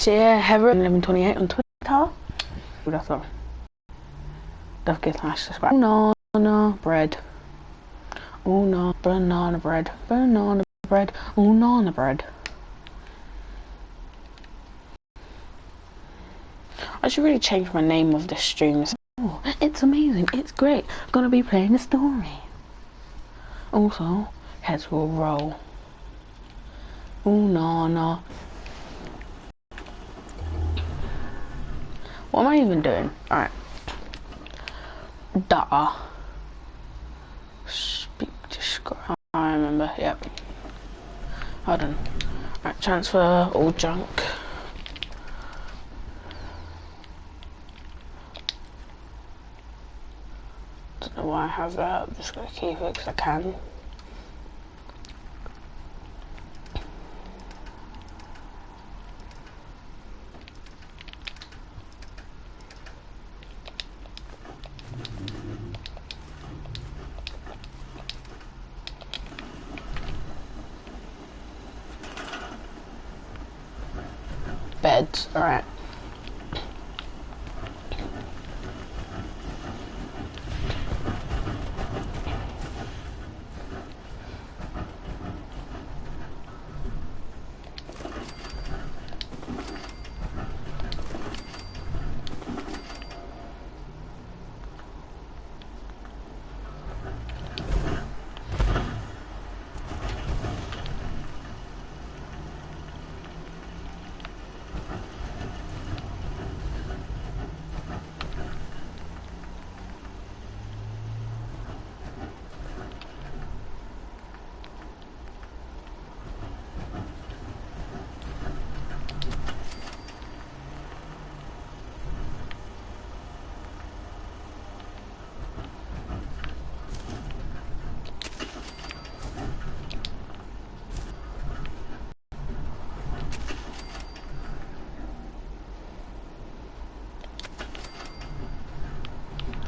share Heather 1128 on Twitter. That's all. Don't forget to smash subscribe. Banana bread. Oh no, banana bread. Banana bread. Oh, banana bread. I should really change my name of the streams. Oh, it's amazing. It's great. I'm gonna be playing the story. Also, heads will roll. Oh no, no. What am I even doing? Alright. Data. Speak to scribe. I remember, yep. Hold on. Alright, transfer all junk. Don't know why I have that. I'm just gonna keep it because I can. Beds, alright.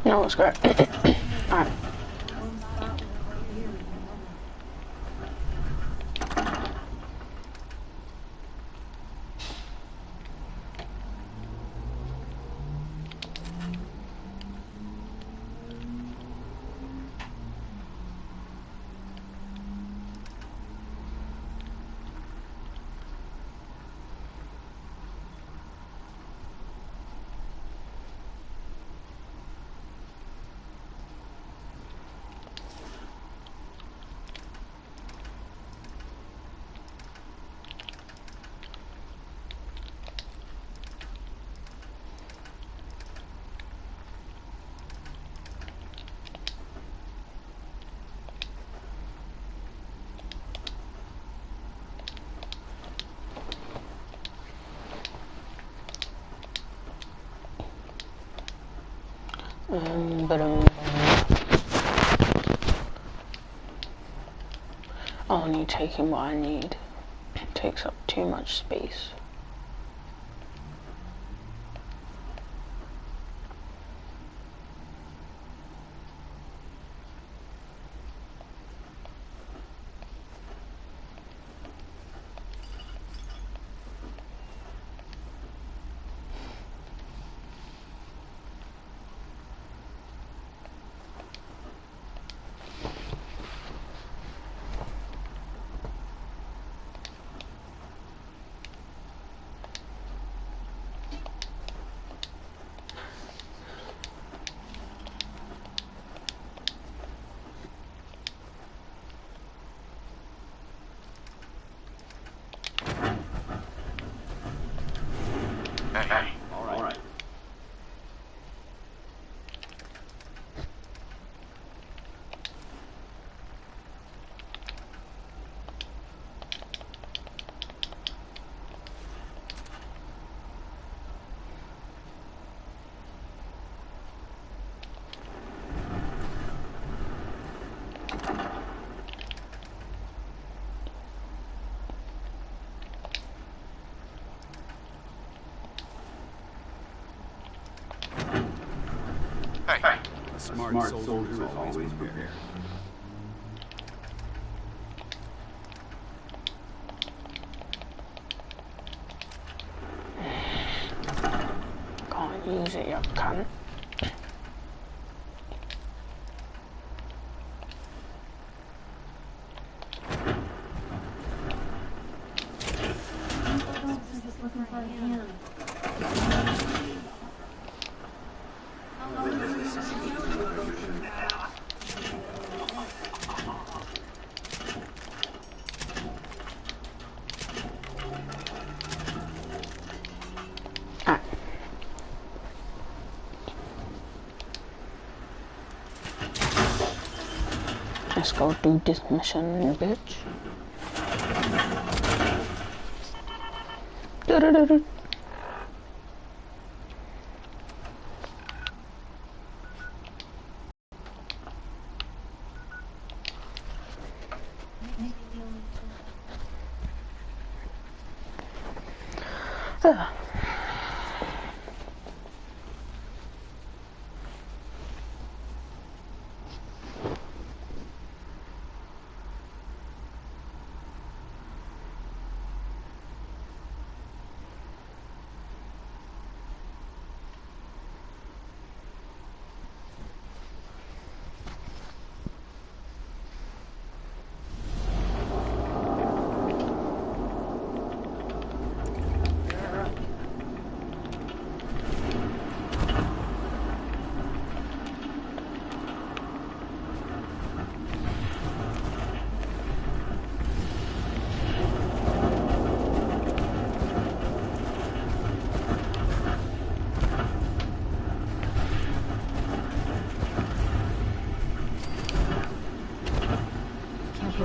No, it's great. Alright. Only taking what I need. It takes up too much space. Hey. All right. Hey. A smart soldier is always prepared. Use it, you cunt. Let's go do this mission, bitch. Do-do-do-do.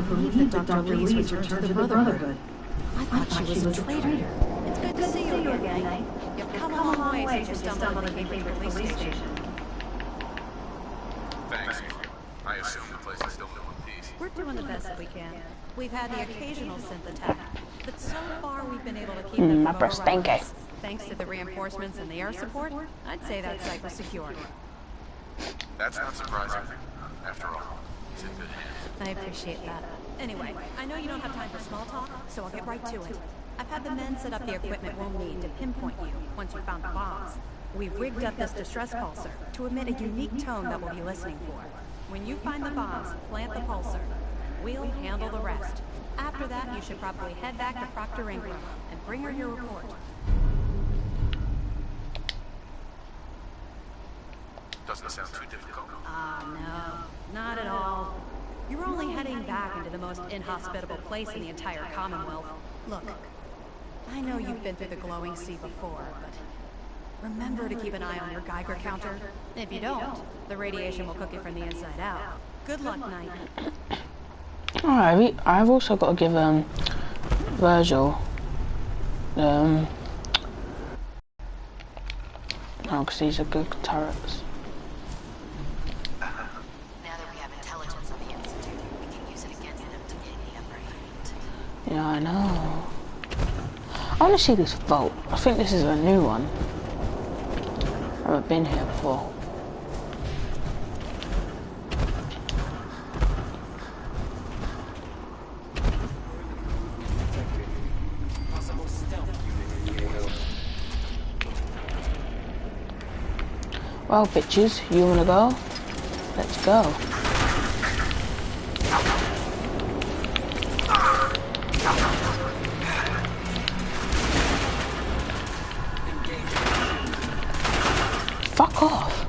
Believe that Dr. Lee's returned to the Brotherhood. I thought she was a traitor. It's good to see you again. You've come a long way since you stumbled on the Gateway police station. Thanks. I assume the place is still in one piece. We're doing the best that we can. We've had the occasional synth attack, but so far we've been able to keep them my from breast overrunning stinky. us. Thanks to the reinforcements and the air support, I'd say that site was secure. That's not surprising. After all, he's in good hands. I appreciate that. Anyway, I know you don't have time for small talk, so I'll get right to it. I've had the men set up the equipment we'll need to pinpoint you once you've found the bombs. We've rigged up this distress pulsar to emit a unique tone that we'll be listening for. When you find the bombs, plant the pulsar. We'll handle the rest. After that, you should probably head back to Proctor Ingram and bring her your report. Doesn't sound too difficult. Ah, no. Not at all. You're only heading back into the most inhospitable place in the entire Commonwealth. Look, I know you've been through the glowing sea before, but remember to keep an eye on your Geiger counter. If you don't, the radiation will cook you from the inside out. Good luck, Knight. Alright, I've also got to give Virgil oh, because these are good turrets. Yeah, I know. I want to see this vault. I think this is a new one. I haven't been here before. Well, bitches, you wanna go? Let's go. Fuck off.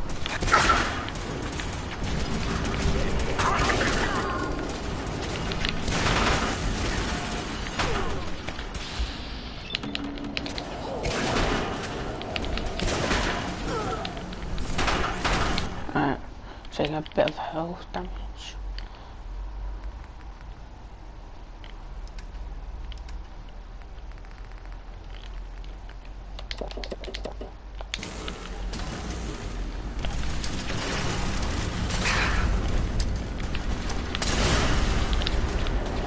Alright, taking a bit of health damage.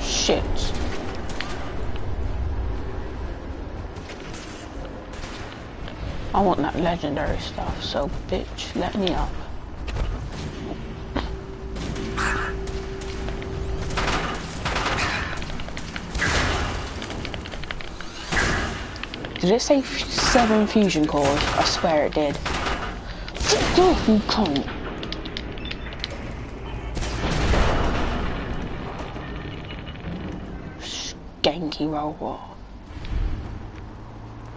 Shit. I want that legendary stuff, so bitch, let me up. Did it say 7 fusion cores? I swear it did. Fuck off, you cunt. Skanky robot.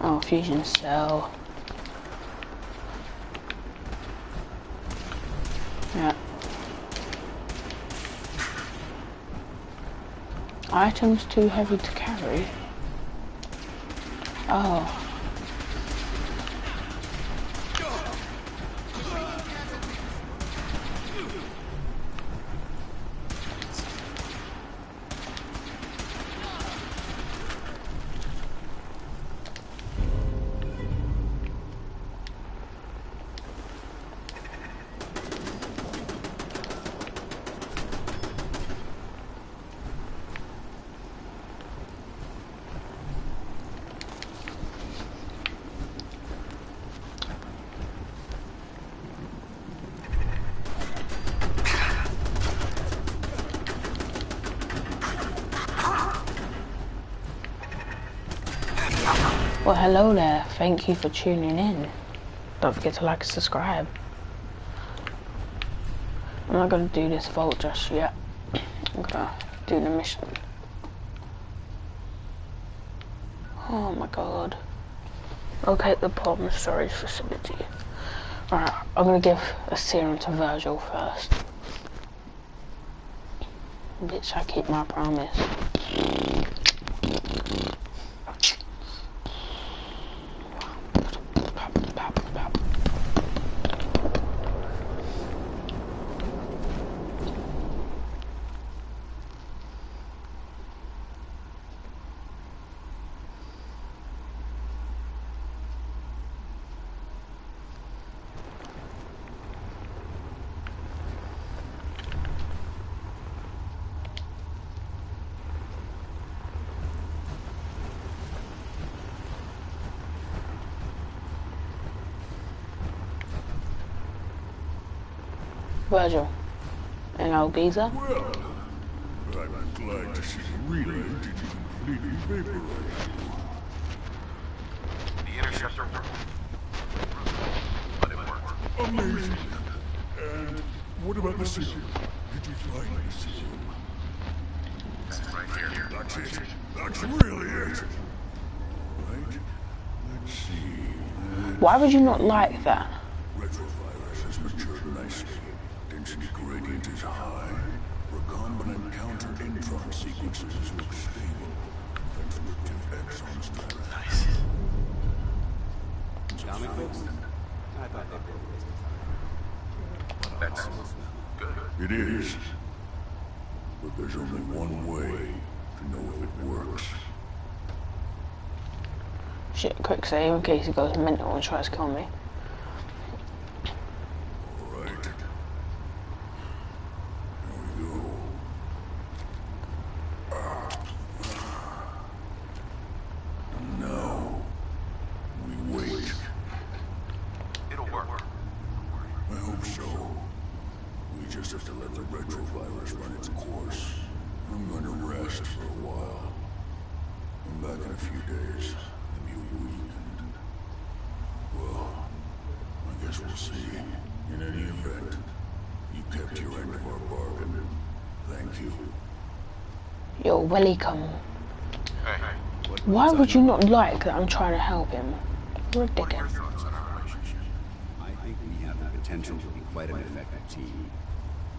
Oh, fusion cell. Yeah. Items too heavy to carry. Oh. Well, hello there. Thank you for tuning in. Don't forget to like and subscribe. I'm not going to do this vault just yet. I'm going to do the mission. Oh my god. Locate the problem storage facility. Alright, I'm going to give a serum to Virgil first. Bitch, I keep my promise. Virgil, an old geezer. Well, I'm glad to see the relay didn't completely vaporize you. The interceptor. But it worked. Amazing. And what about the serum? Did you find the serum? That's right here. That's it. That's really it. Alright. Let's see. Why would you not like that? Retrovirus has matured nicely. Density gradient is high. Recombinant counter-intron sequences look stable. Transcriptive exon strata. Nice. Comic books? I thought they were That's good. It is. But there's only one way to know if it works. Shit, quick save in case he goes mental and tries to kill me. Alright. Here we go. And now, we wait. It'll work. I hope so. We just have to let the retrovirus run its course. I'm going to rest for a while. I'm back in a few days, maybe a week, and... well, I guess we'll see. In any event, you kept your end of our bargain. Thank you. You're welcome. Hey, Why would you not like that I'm trying to help him? You're a what are your dickhead. thoughts on our relationship? I think we have the potential to be quite an effective team.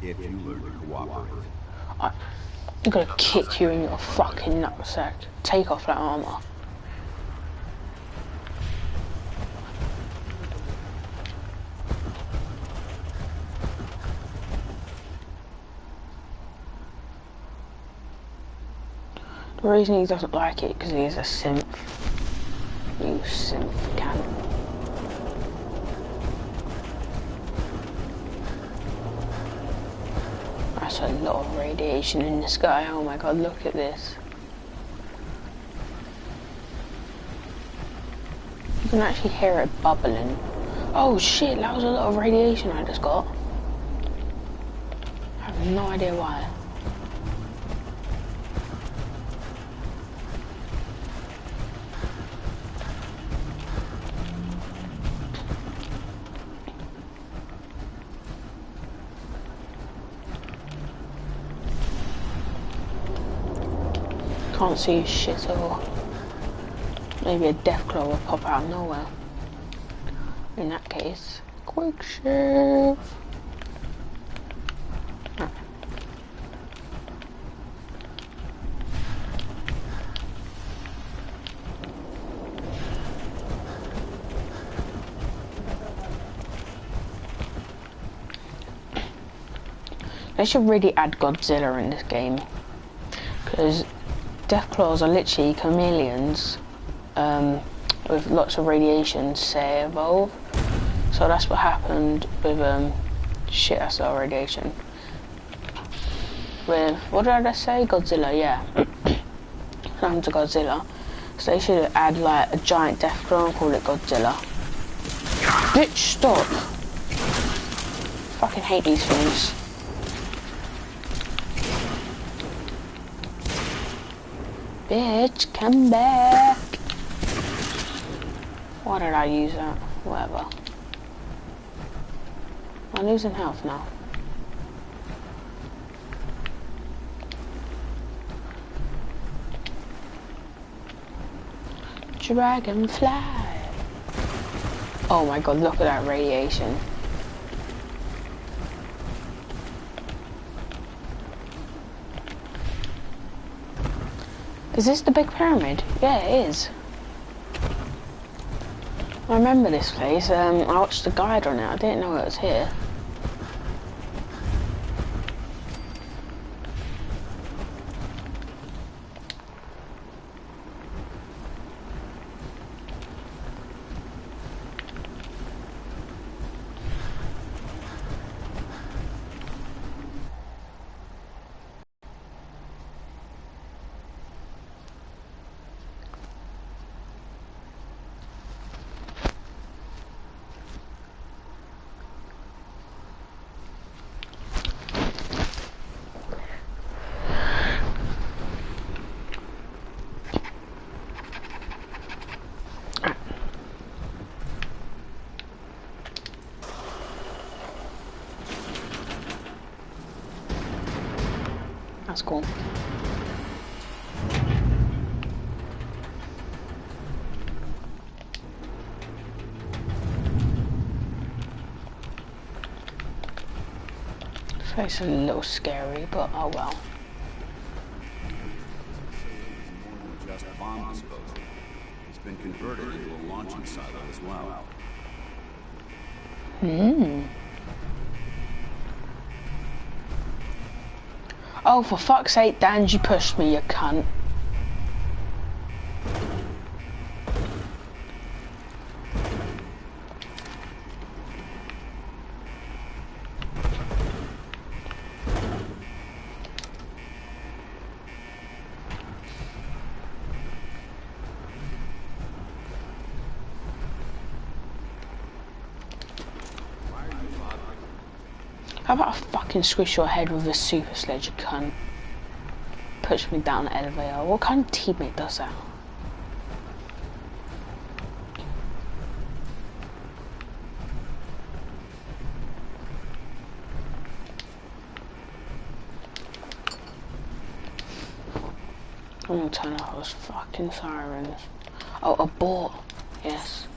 If you learn to cooperate. I'm gonna kick you in your fucking nutsack. Take off that armor. The reason he doesn't like it because he's a synth. You synth can. That's a lot of radiation in the sky. Oh my god, look at this. You can actually hear it bubbling. Oh shit, that was a lot of radiation I just got. I have no idea why. Can't see shit or maybe a deathclaw will pop out of nowhere. In that case, quick shave. They should really add Godzilla in this game, because Deathclaws are literally chameleons with lots of radiation, say, evolve. So that's what happened with shit, I saw radiation. With, what did I just say? Godzilla, yeah. Happened to Godzilla. So they should add like a giant Deathclaw and call it Godzilla. Bitch, stop! Fucking hate these things. Bitch, come back! Why did I use that? Whatever. I'm losing health now. Dragonfly! Oh my god, look at that radiation. Is this the big pyramid? Yeah, it is. I remember this place. I watched the guide on it. I didn't know it was here. That's cool. This place is a little scary, but oh well. More than just bomb disposal. It's been converted into a launching silo as well. Oh, for fuck's sake, Dan, you pushed me, you cunt. How about I fucking squish your head with a super sledge, you cunt? Push me down the elevator. What kind of teammate does that? I'm gonna turn off those fucking sirens. Oh, abort. Yes.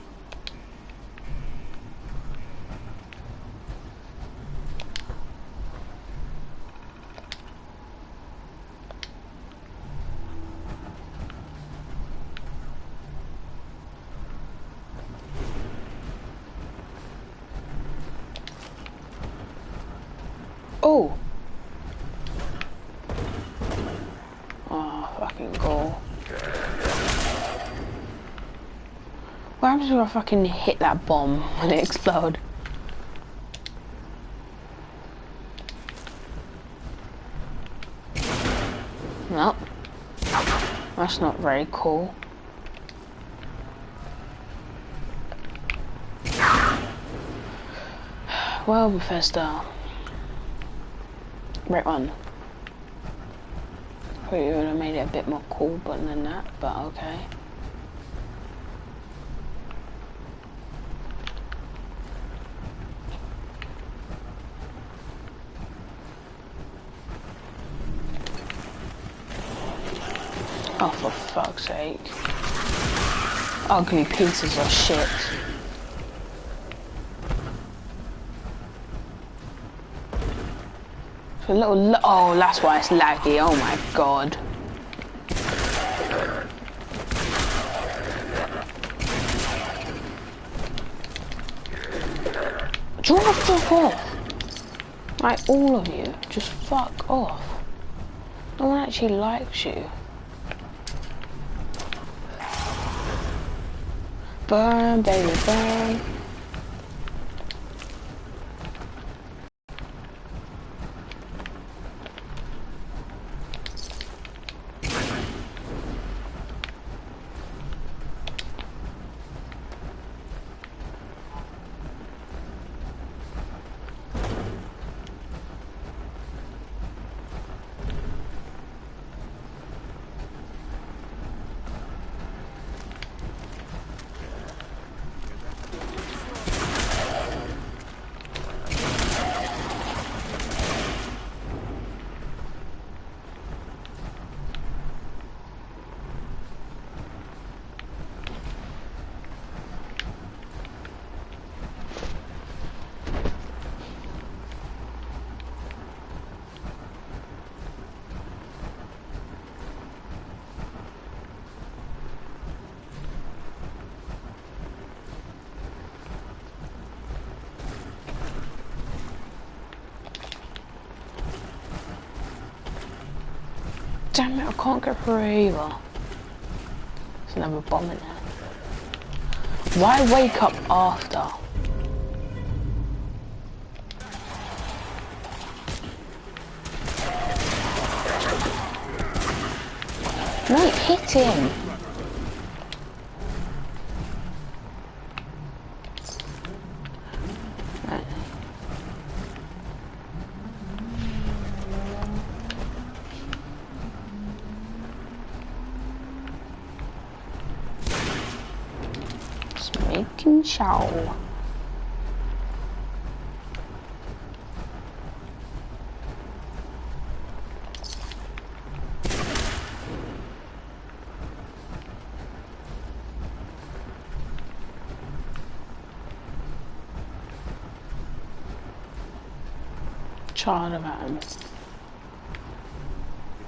Oh! Oh, fucking goal. What happens if I fucking hit that bomb when it explodes? Nope. That's not very cool. Well, Bethesda. Right one. Probably would have made it a bit more cool than that, but okay. Oh, for fuck's sake. Ugly pieces of shit. So a little, oh, that's why it's laggy. Oh my god. Do you want to fuck off? Like, all of you. Just fuck off. No one actually likes you. Burn, baby, burn. Damn it, I can't get through either. There's another bomb in there. Why wake up after? No, hit him! Right. Just making sure. Child of Adam. If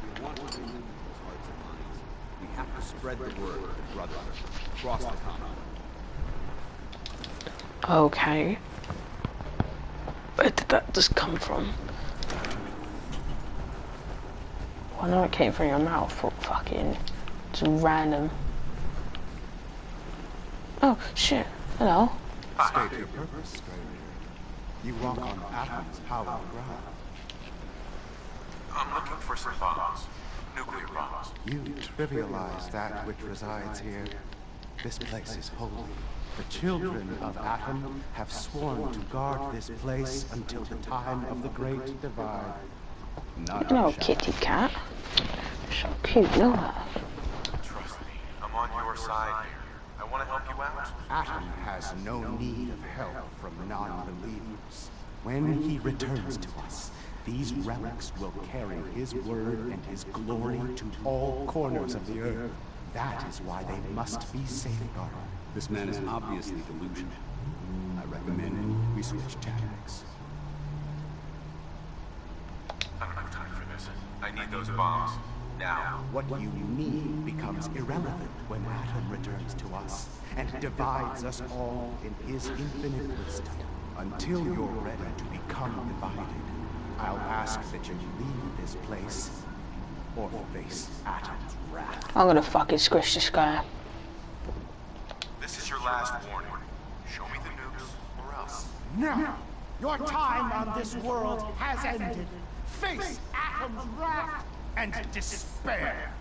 we want to win people's hearts and minds, we have to spread the word of brotherhood across the continent. Okay. Where did that just come from? Well, I know it came from your mouth, but fucking just random. Oh shit! Hello. State your purpose, stranger. You walk on Atom's hallowed ground. I'm looking for some bombs. Nuclear bombs. You trivialize that which resides here. This place is holy. The children of Atom have sworn to guard this place until the time of the Great Divide. Not No our kitty cat. So cute, look at that. Trust me, I'm on your side here. I want to help you out. Atom has no need of help from non-believers. When he returns to us, these relics will carry his word and his glory to all corners of the earth. That is why they must be safeguarded. This man is obviously delusional. I recommend we switch tactics. I don't have time for this. I need those bombs. Now. What you need becomes irrelevant when Atom returns to us and divides us all in his infinite wisdom. Until you're ready to become divided, I'll ask that you leave this place or face Atom's wrath. I'm gonna fucking squish this guy. This is your last warning. Show me the nukes, or else. Now, your time on this world has ended. Face Atom's wrath and despair.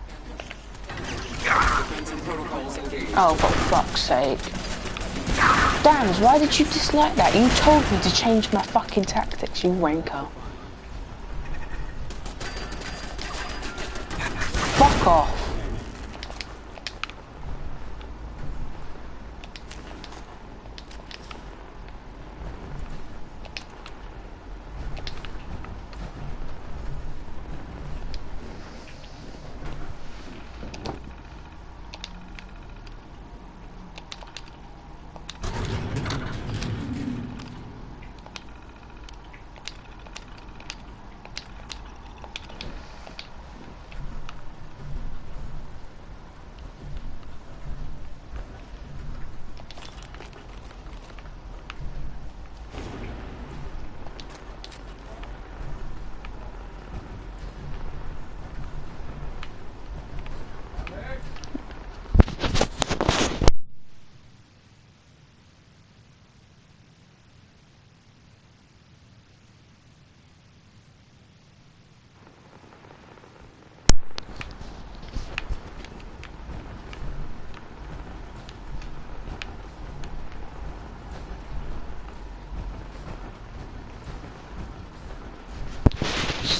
Oh, for fuck's sake. Damn, why did you dislike that? You told me to change my fucking tactics, you wanker. Fuck off.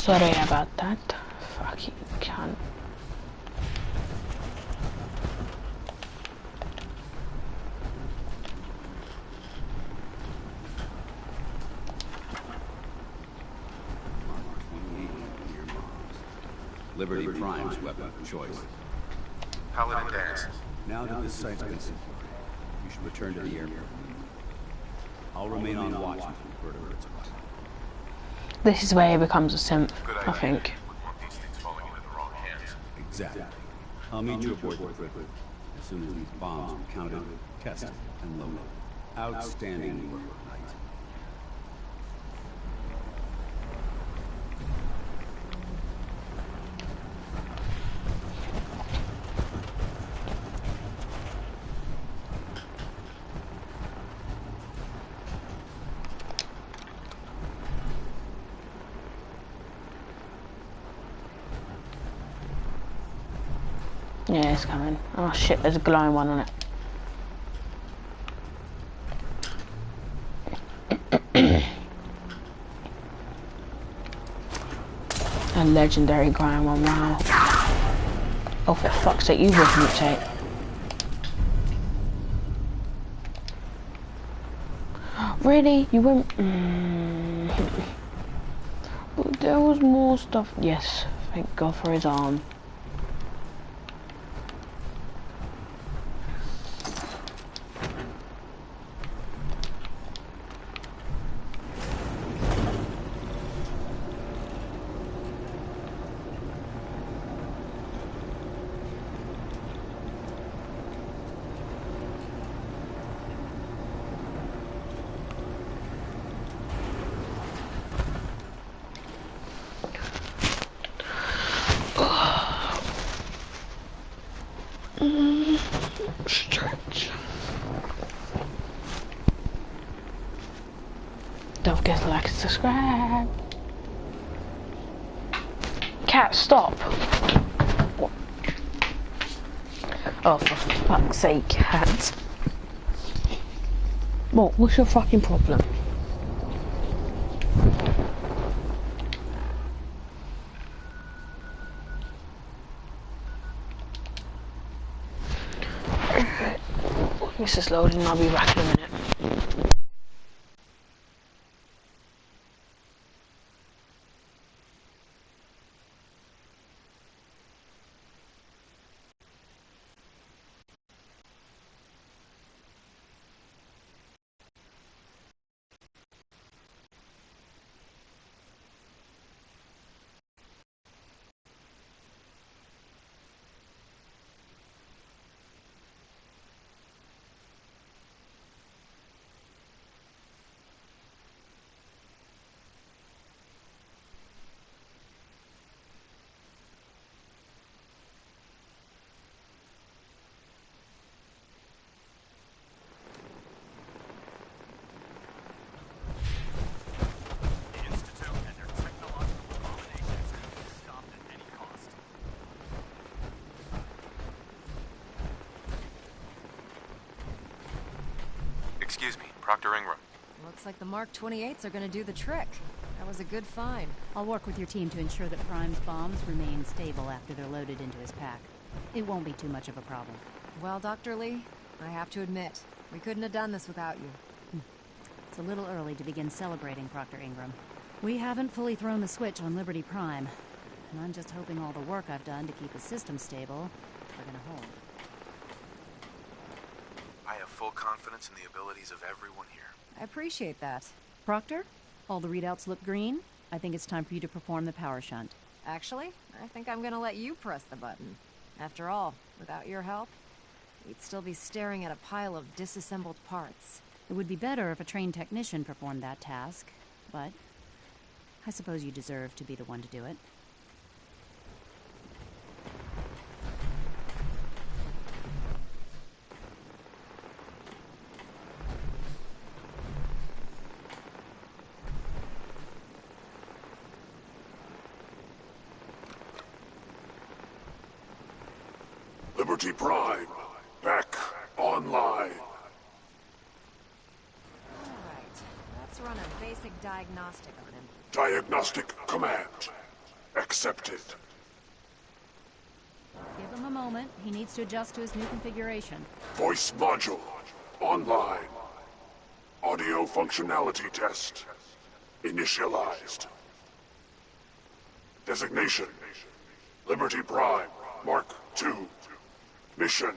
Sorry about that. Fucking cunt. Liberty Prime's weapon of choice. Paladin dance. Now that this site's been secured, you should return to the airport. I'll remain on watch until further it's arrival. This is where he becomes a simp, Good I idea. think. Wouldn't want these things falling into the wrong hands. Exactly. I'll meet you aboard the frigate as soon as these bombs are counted, tested, and loaded. Outstanding work, Knight. Yeah, it's coming. Oh shit, there's a glowing one on it. A legendary glowing one, wow. Oh, for fuck's sake, you would mutate. Really? You went... There was more stuff. Yes, thank God for his arm. Stretch. Don't forget to like and subscribe. Cat, stop. What? Oh, for fuck's sake, cat. What's your fucking problem? This is loading, I'll be back in a minute. The Institute and their technological abominations can be stopped at any cost. Excuse me, Proctor Ingram. Looks like the Mark 28s are gonna do the trick. That was a good find. I'll work with your team to ensure that Prime's bombs remain stable after they're loaded into his pack. It won't be too much of a problem. Well, Dr. Lee, I have to admit, we couldn't have done this without you. It's a little early to begin celebrating, Proctor Ingram. We haven't fully thrown the switch on Liberty Prime, and I'm just hoping all the work I've done to keep the system stable are gonna hold. I have full confidence in the abilities of everyone here. I appreciate that. Proctor, all the readouts look green. I think it's time for you to perform the power shunt. Actually, I think I'm gonna let you press the button. After all, without your help, we'd still be staring at a pile of disassembled parts. It would be better if a trained technician performed that task, but I suppose you deserve to be the one to do it. Liberty Prime, back online. Alright, let's run a basic diagnostic on him. Diagnostic command. Accepted. Give him a moment. He needs to adjust to his new configuration. Voice module. Online. Audio functionality test. Initialized. Designation. Liberty Prime, Mark II. Mission.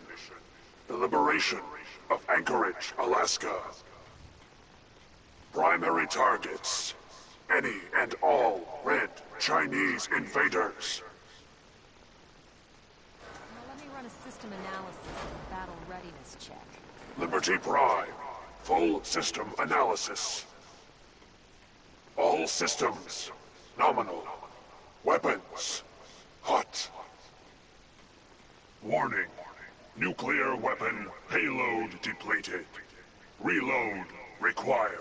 The liberation of Anchorage, Alaska. Primary targets. Any and all red Chinese invaders. Now let me run a system analysis and battle readiness check. Liberty Prime. Full system analysis. All systems. Nominal. Weapons. Hot. Warning. Nuclear weapon payload depleted. Reload required.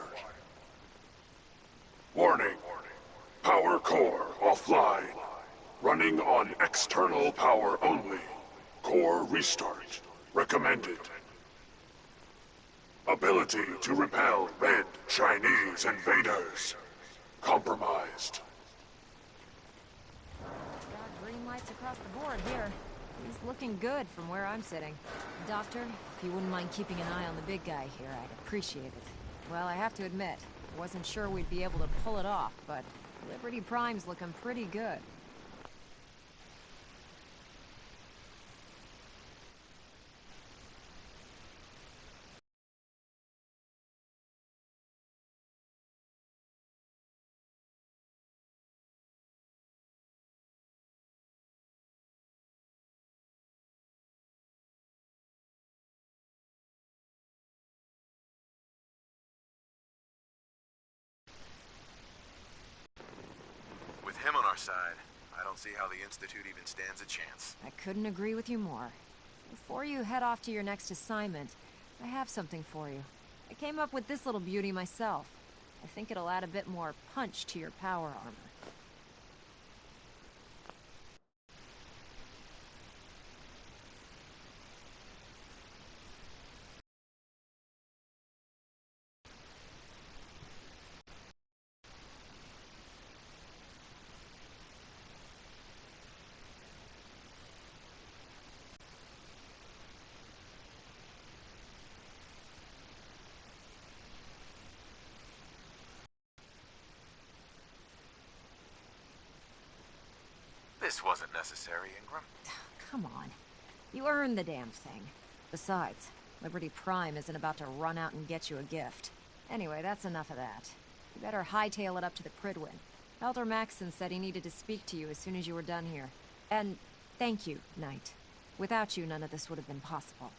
Warning. Power core offline. Running on external power only. Core restart recommended. Ability to repel red Chinese invaders. Compromised. Got green lights across the board here. He's looking good from where I'm sitting. Doctor, if you wouldn't mind keeping an eye on the big guy here, I'd appreciate it. Well, I have to admit, I wasn't sure we'd be able to pull it off, but Liberty Prime's looking pretty good. With him on our side, I don't see how the Institute even stands a chance. I couldn't agree with you more. Before you head off to your next assignment, I have something for you. I came up with this little beauty myself. I think it'll add a bit more punch to your power armor. This wasn't necessary, Ingram. Come on. You earned the damn thing. Besides, Liberty Prime isn't about to run out and get you a gift. Anyway, that's enough of that. You better hightail it up to the Pridwin. Elder Maxson said he needed to speak to you as soon as you were done here. And thank you, Knight. Without you, none of this would have been possible.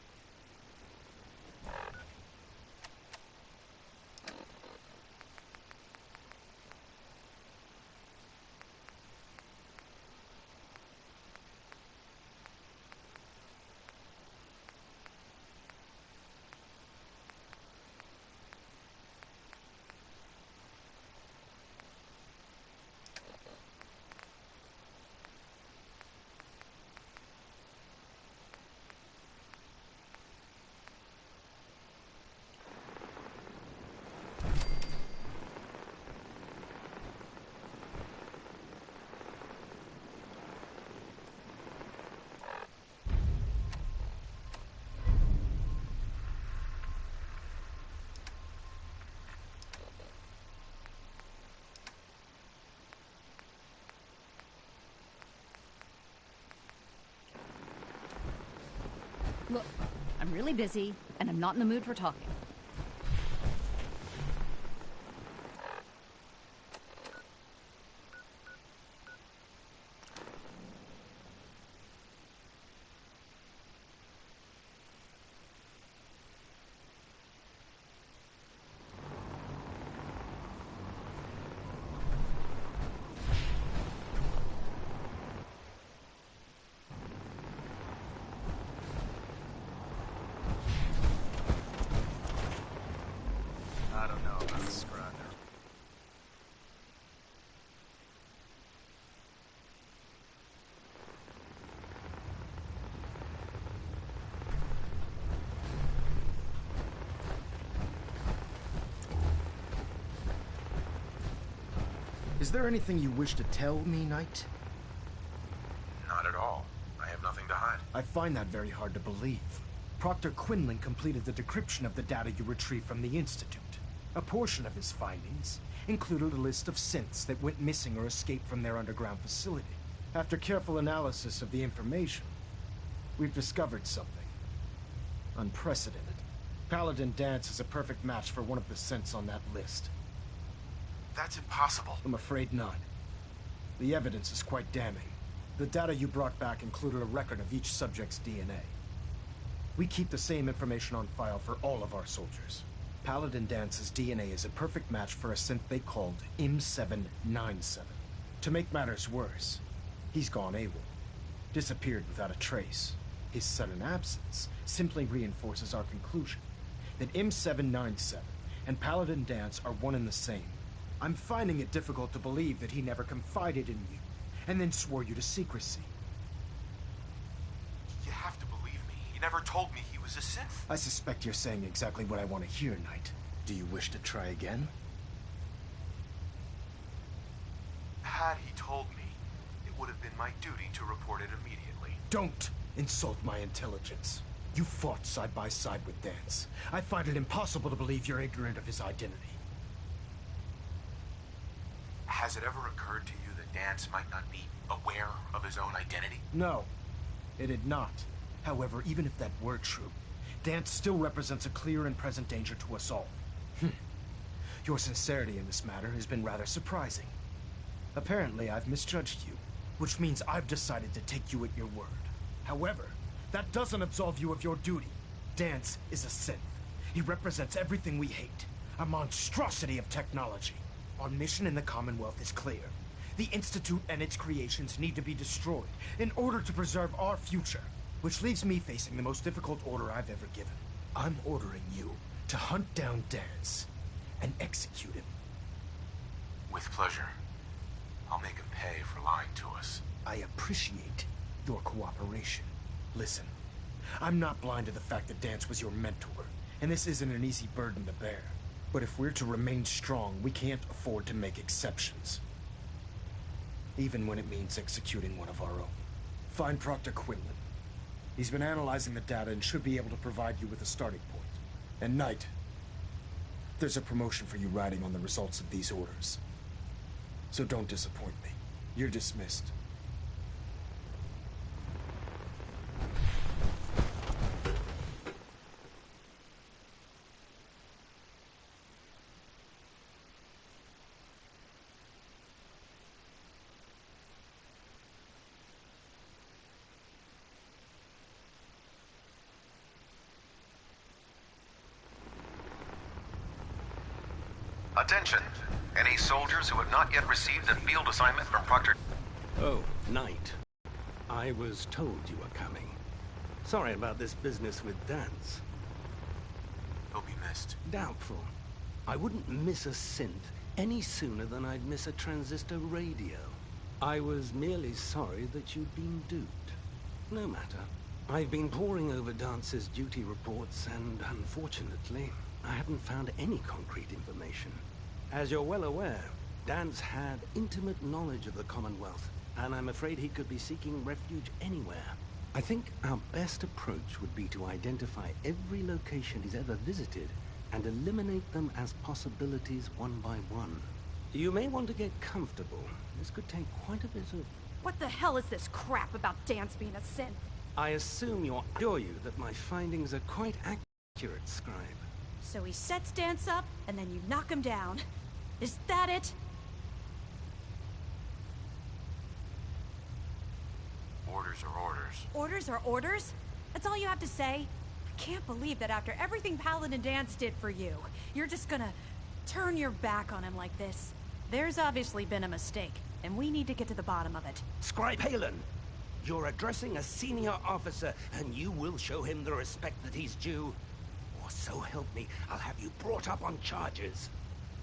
Look, I'm really busy, and I'm not in the mood for talking. I don't know about the Scrunner. Is there anything you wish to tell me, Knight? I find that very hard to believe. Proctor Quinlan completed the decryption of the data you retrieved from the Institute. A portion of his findings included a list of synths that went missing or escaped from their underground facility. After careful analysis of the information, we've discovered something unprecedented. Paladin Dance is a perfect match for one of the synths on that list. That's impossible. I'm afraid not. The evidence is quite damning. The data you brought back included a record of each subject's DNA. We keep the same information on file for all of our soldiers. Paladin Dance's DNA is a perfect match for a synth they called M797. To make matters worse, he's gone AWOL. Disappeared without a trace. His sudden absence simply reinforces our conclusion that M797 and Paladin Dance are one and the same. I'm finding it difficult to believe that he never confided in you, and then swore you to secrecy. You have to believe me. He never told me he was a synth. I suspect you're saying exactly what I want to hear, Knight. Do you wish to try again? Had he told me, it would have been my duty to report it immediately. Don't insult my intelligence. You fought side by side with Dance. I find it impossible to believe you're ignorant of his identity. Has it ever occurred to you that Dance might not be aware of his own identity? No, it did not. However, even if that were true, Dance still represents a clear and present danger to us all. Your sincerity in this matter has been rather surprising. Apparently, I've misjudged you, which means I've decided to take you at your word. However, that doesn't absolve you of your duty. Dance is a synth. He represents everything we hate, a monstrosity of technology. Our mission in the Commonwealth is clear. The Institute and its creations need to be destroyed in order to preserve our future, which leaves me facing the most difficult order I've ever given. I'm ordering you to hunt down Dance and execute him. With pleasure. I'll make him pay for lying to us. I appreciate your cooperation. Listen, I'm not blind to the fact that Dance was your mentor, and this isn't an easy burden to bear. But if we're to remain strong, we can't afford to make exceptions. Even when it means executing one of our own. Find Proctor Quinlan. He's been analyzing the data and should be able to provide you with a starting point. And Knight, there's a promotion for you riding on the results of these orders. So don't disappoint me. You're dismissed. Attention! Any soldiers who have not yet received a field assignment from Proctor... Oh, Knight. I was told you were coming. Sorry about this business with Dance. He'll be missed. Doubtful. I wouldn't miss a synth any sooner than I'd miss a transistor radio. I was merely sorry that you'd been duped. No matter. I've been poring over Dance's duty reports and, unfortunately, I haven't found any concrete information. As you're well aware, Dance had intimate knowledge of the Commonwealth, and I'm afraid he could be seeking refuge anywhere. I think our best approach would be to identify every location he's ever visited and eliminate them as possibilities one by one. You may want to get comfortable. This could take quite a bit of... What the hell is this crap about Dance being a synth? I assure you that my findings are quite accurate, Scribe. So he sets Dance up, and then you knock him down. Is that it? Orders are orders. Orders are orders? That's all you have to say? I can't believe that after everything Paladin Dance did for you, you're just gonna turn your back on him like this. There's obviously been a mistake, and we need to get to the bottom of it. Scribe Halen, you're addressing a senior officer, and you will show him the respect that he's due. Or so help me, I'll have you brought up on charges.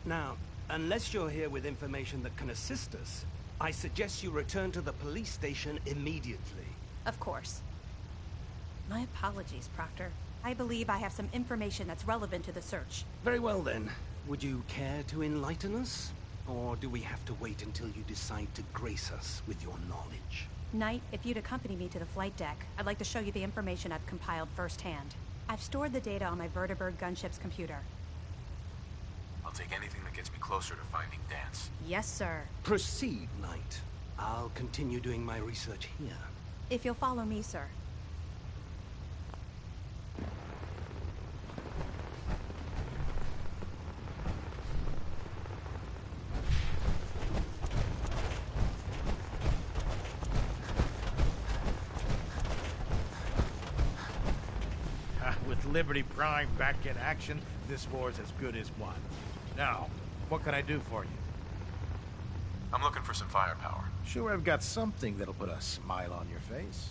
Now, unless you're here with information that can assist us, I suggest you return to the police station immediately. Of course. My apologies, Proctor. I believe I have some information that's relevant to the search. Very well then. Would you care to enlighten us? Or do we have to wait until you decide to grace us with your knowledge? Knight, if you'd accompany me to the flight deck, I'd like to show you the information I've compiled firsthand. I've stored the data on my Vertibird gunship's computer. I'll take anything that gets me closer to finding Dance. Yes, sir. Proceed, Knight. I'll continue doing my research here. If you'll follow me, sir. With Liberty Prime back in action, this war's as good as won. Now, what can I do for you? I'm looking for some firepower. Sure, I've got something that'll put a smile on your face.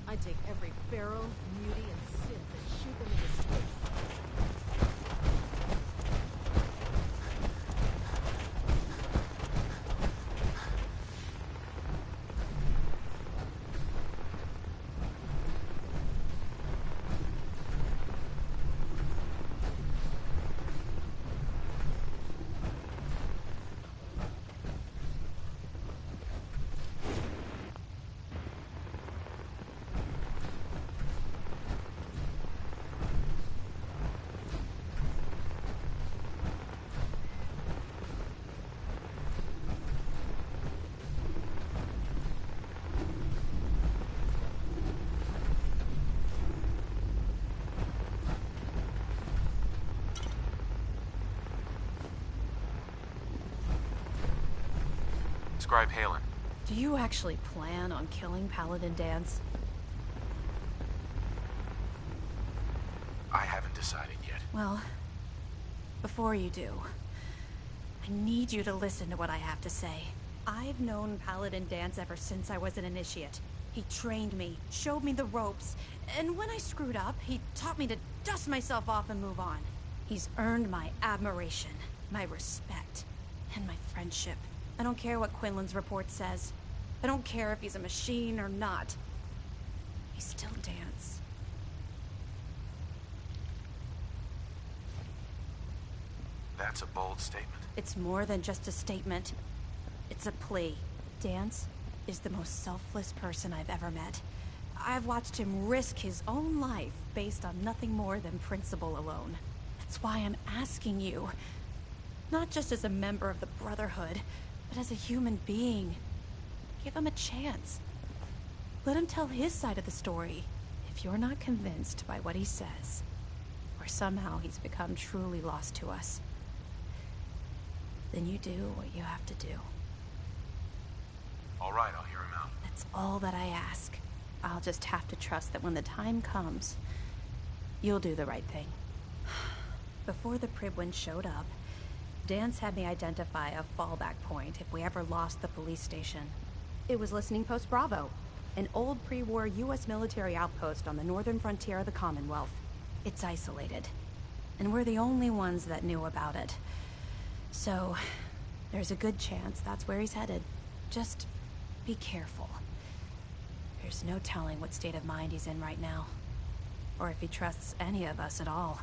I'd take every pharaoh, mutie, and synth and shoot them into space. Scribe Halen. Do you actually plan on killing Paladin Dance? I haven't decided yet. Well, before you do, I need you to listen to what I have to say. I've known Paladin Dance ever since I was an initiate. He trained me, showed me the ropes, and when I screwed up, he taught me to dust myself off and move on. He's earned my admiration, my respect, and my friendship. I don't care what Quinlan's report says. I don't care if he's a machine or not. He's still Dance. That's a bold statement. It's more than just a statement. It's a plea. Dance is the most selfless person I've ever met. I've watched him risk his own life based on nothing more than principle alone. That's why I'm asking you, not just as a member of the Brotherhood, but as a human being. Give him a chance. Let him tell his side of the story. If you're not convinced by what he says, or somehow he's become truly lost to us, then you do what you have to do. All right, I'll hear him out. That's all that I ask. I'll just have to trust that when the time comes, you'll do the right thing. Before the Pribwin showed up, Dance had me identify a fallback point if we ever lost the police station. It was listening post Bravo. An old pre-war U.S. military outpost on the northern frontier of the Commonwealth. It's isolated, and we're the only ones that knew about it. So, there's a good chance that's where he's headed. Just be careful. There's no telling what state of mind he's in right now, or if he trusts any of us at all.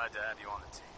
Glad to have you on the team.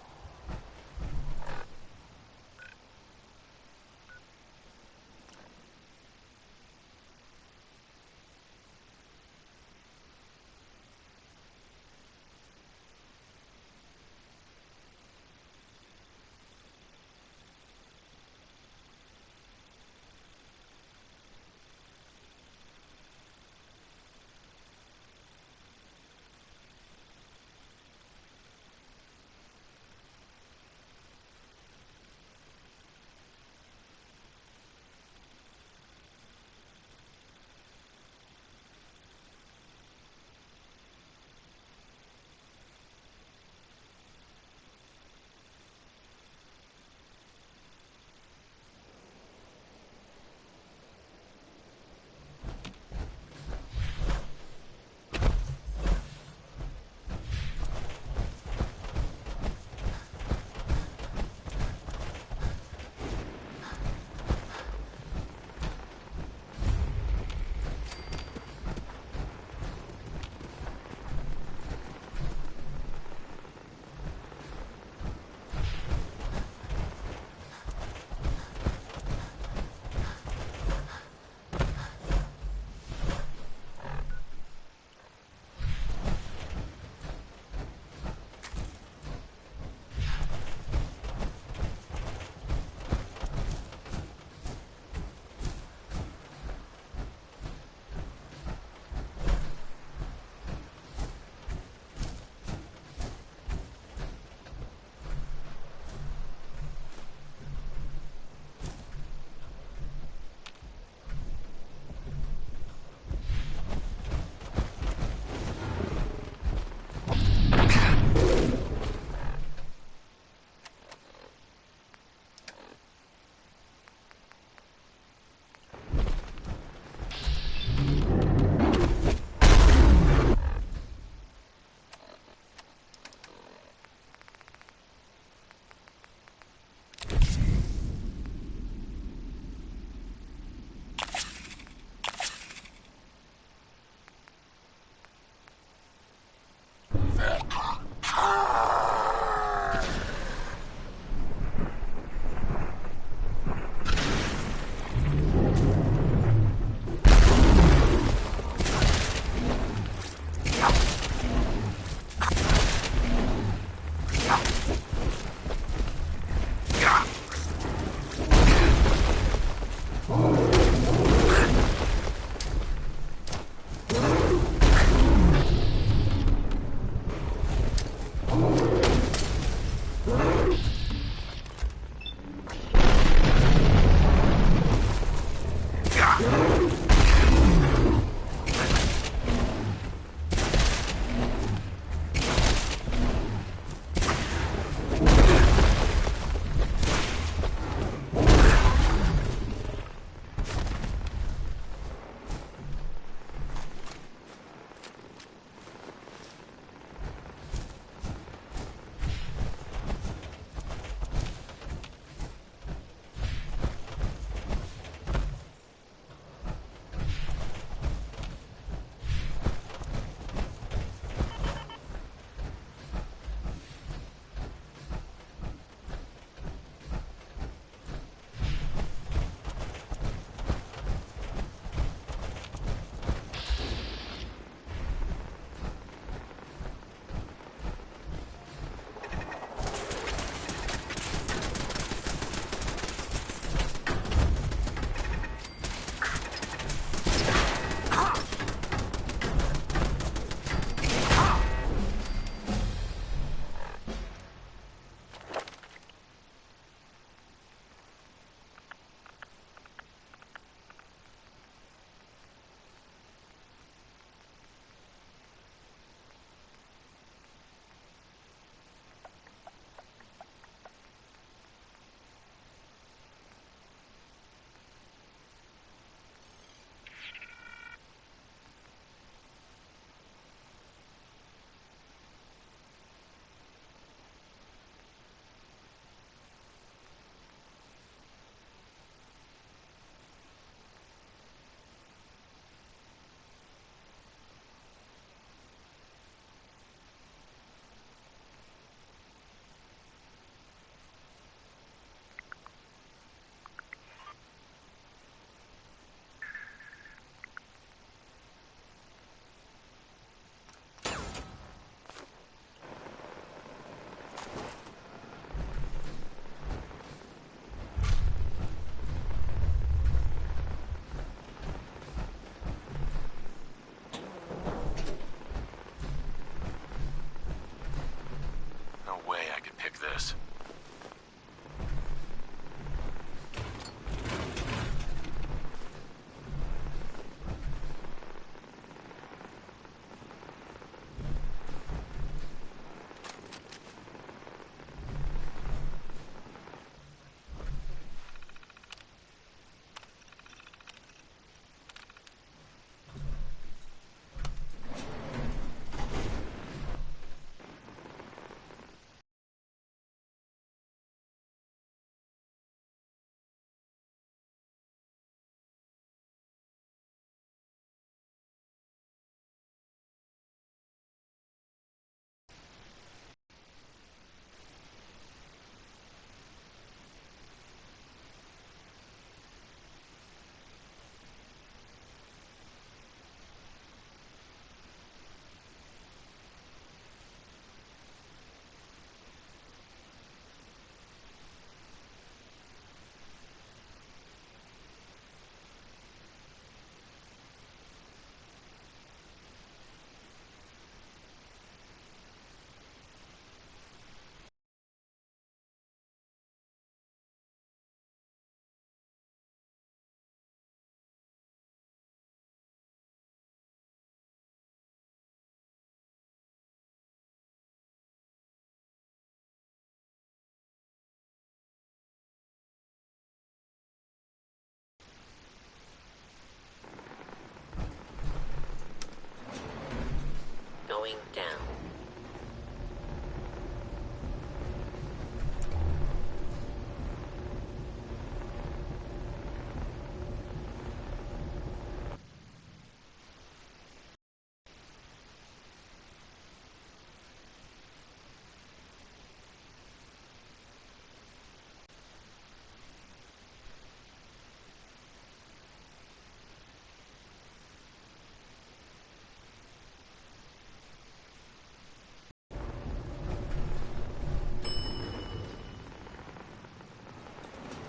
going down.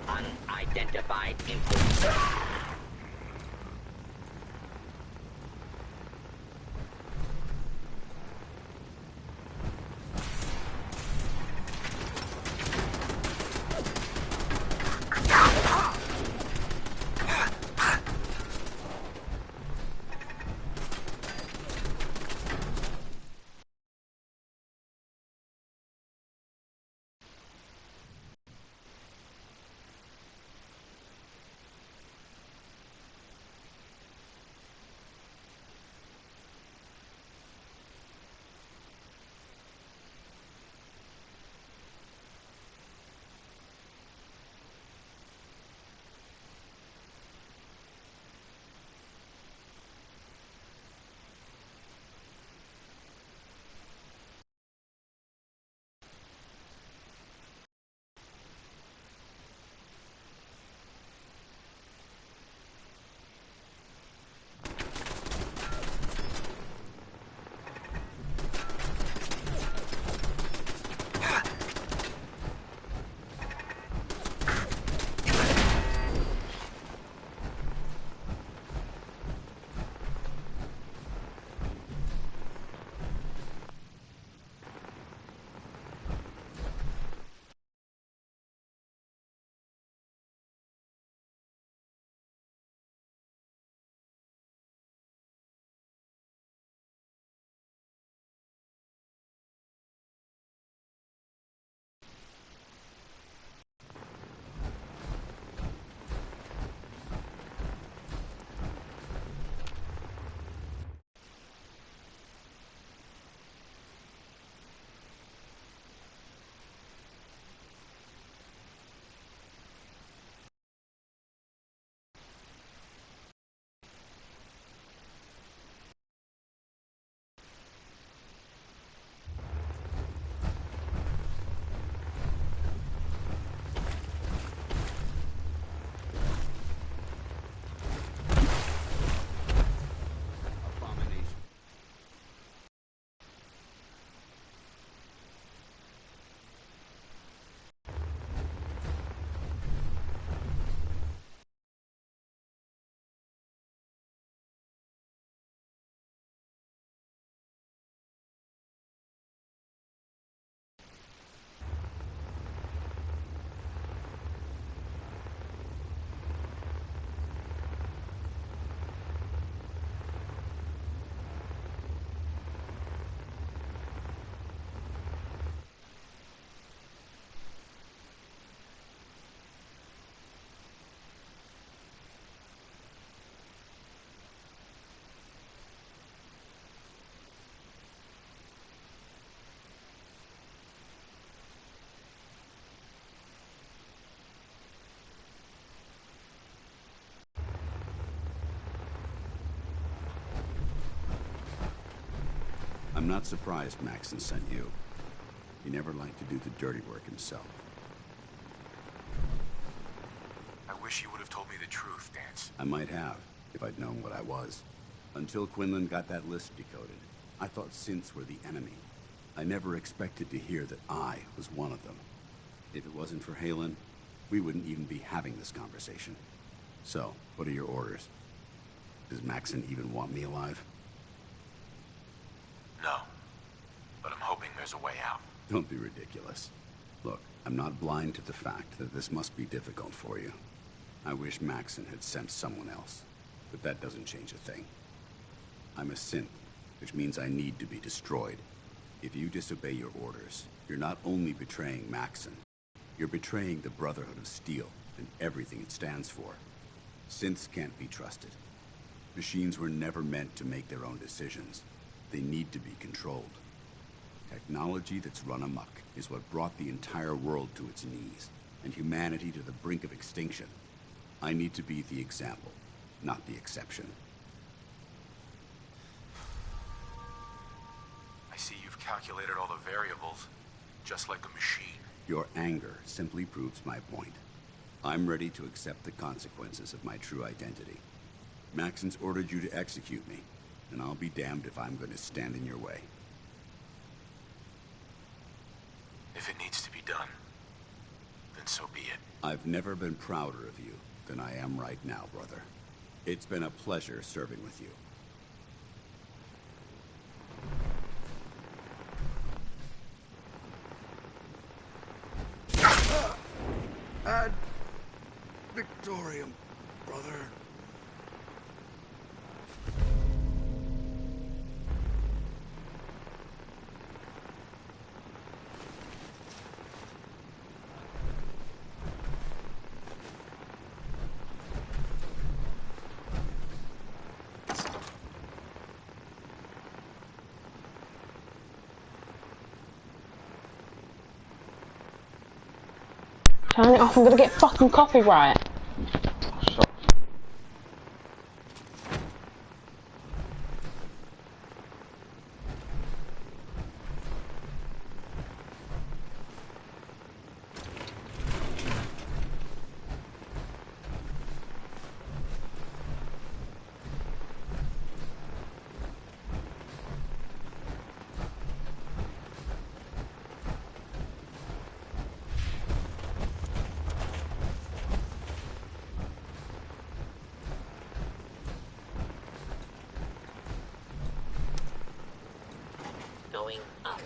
Unidentified input. I'm not surprised Maxon sent you. He never liked to do the dirty work himself. I wish you would have told me the truth, Dance. I might have, if I'd known what I was. Until Quinlan got that list decoded, I thought synths were the enemy. I never expected to hear that I was one of them. If it wasn't for Halen, we wouldn't even be having this conversation. So, what are your orders? Does Maxon even want me alive? No. But I'm hoping there's a way out. Don't be ridiculous. Look, I'm not blind to the fact that this must be difficult for you. I wish Maxon had sent someone else, but that doesn't change a thing. I'm a synth, which means I need to be destroyed. If you disobey your orders, you're not only betraying Maxon, you're betraying the Brotherhood of Steel and everything it stands for. Synths can't be trusted. Machines were never meant to make their own decisions. They need to be controlled. Technology that's run amok is what brought the entire world to its knees, and humanity to the brink of extinction. I need to be the example, not the exception. I see you've calculated all the variables, just like a machine. Your anger simply proves my point. I'm ready to accept the consequences of my true identity. Maxon's ordered you to execute me, and I'll be damned if I'm going to stand in your way. If it needs to be done, then so be it. I've never been prouder of you than I am right now, brother. It's been a pleasure serving with you. Ad Victorium, brother. Turn it off, I'm gonna get fucking copyright. Going up.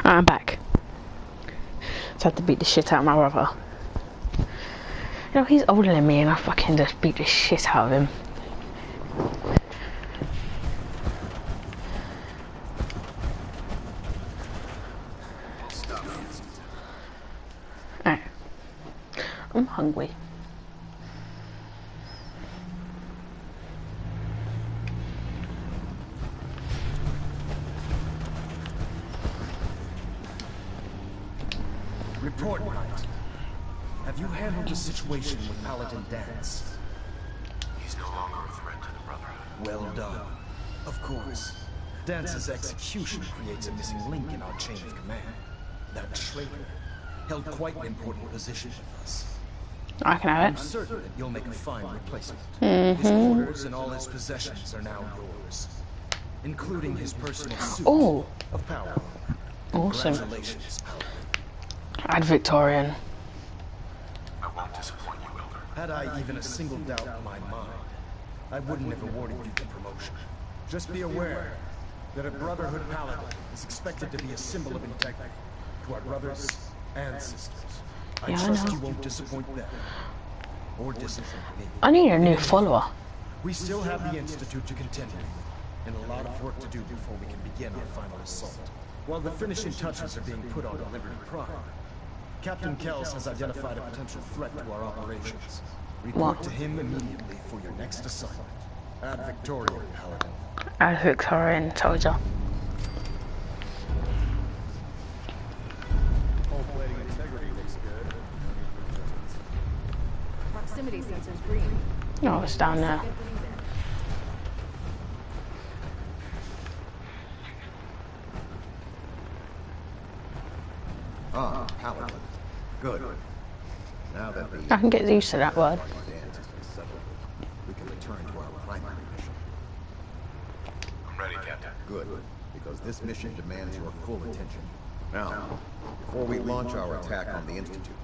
I'm back. So I had to beat the shit out of my brother. You know, he's older than me and I fucking just beat the shit out of him. I'm hungry. Report, Knight. Have you handled the situation with Paladin Dance? He's no longer a threat to the Brotherhood. Well done. Of course. Dance's execution creates a missing link in our chain of command. That traitor held quite an important position with us. I can have I'm it. certain that you'll make a fine replacement. Mm-hmm. His orders and all his possessions are now yours, including his personal suit of power. Awesome. Congratulations, Paladin. Add Victorian. I won't disappoint you, Elder. Had I even a single doubt in my mind, I wouldn't have awarded you the promotion. Just be aware that a Brotherhood Paladin is expected to be a symbol of integrity to our brothers and sisters. I trust you won't disappoint them or disappoint me. I need a new follower. We still have the Institute to contend with, and a lot of work to do before we can begin our final assault. While the finishing touches are being put on Liberty Prime, Captain Kells has identified a potential threat to our operations. Report to him immediately for your next assignment. Ad Victorian, Paladin. Add Victorian soldier. Whole plating integrity looks good. No need for adjustments. Proximity sensor's green. Oh, it's down there. Ah, Paladin. Good. Now that the I can get used to that word. dance has been settled, we can return to our primary mission. I'm ready, Captain. Good, because this mission demands your full attention. Now, before we launch our attack on the Institute,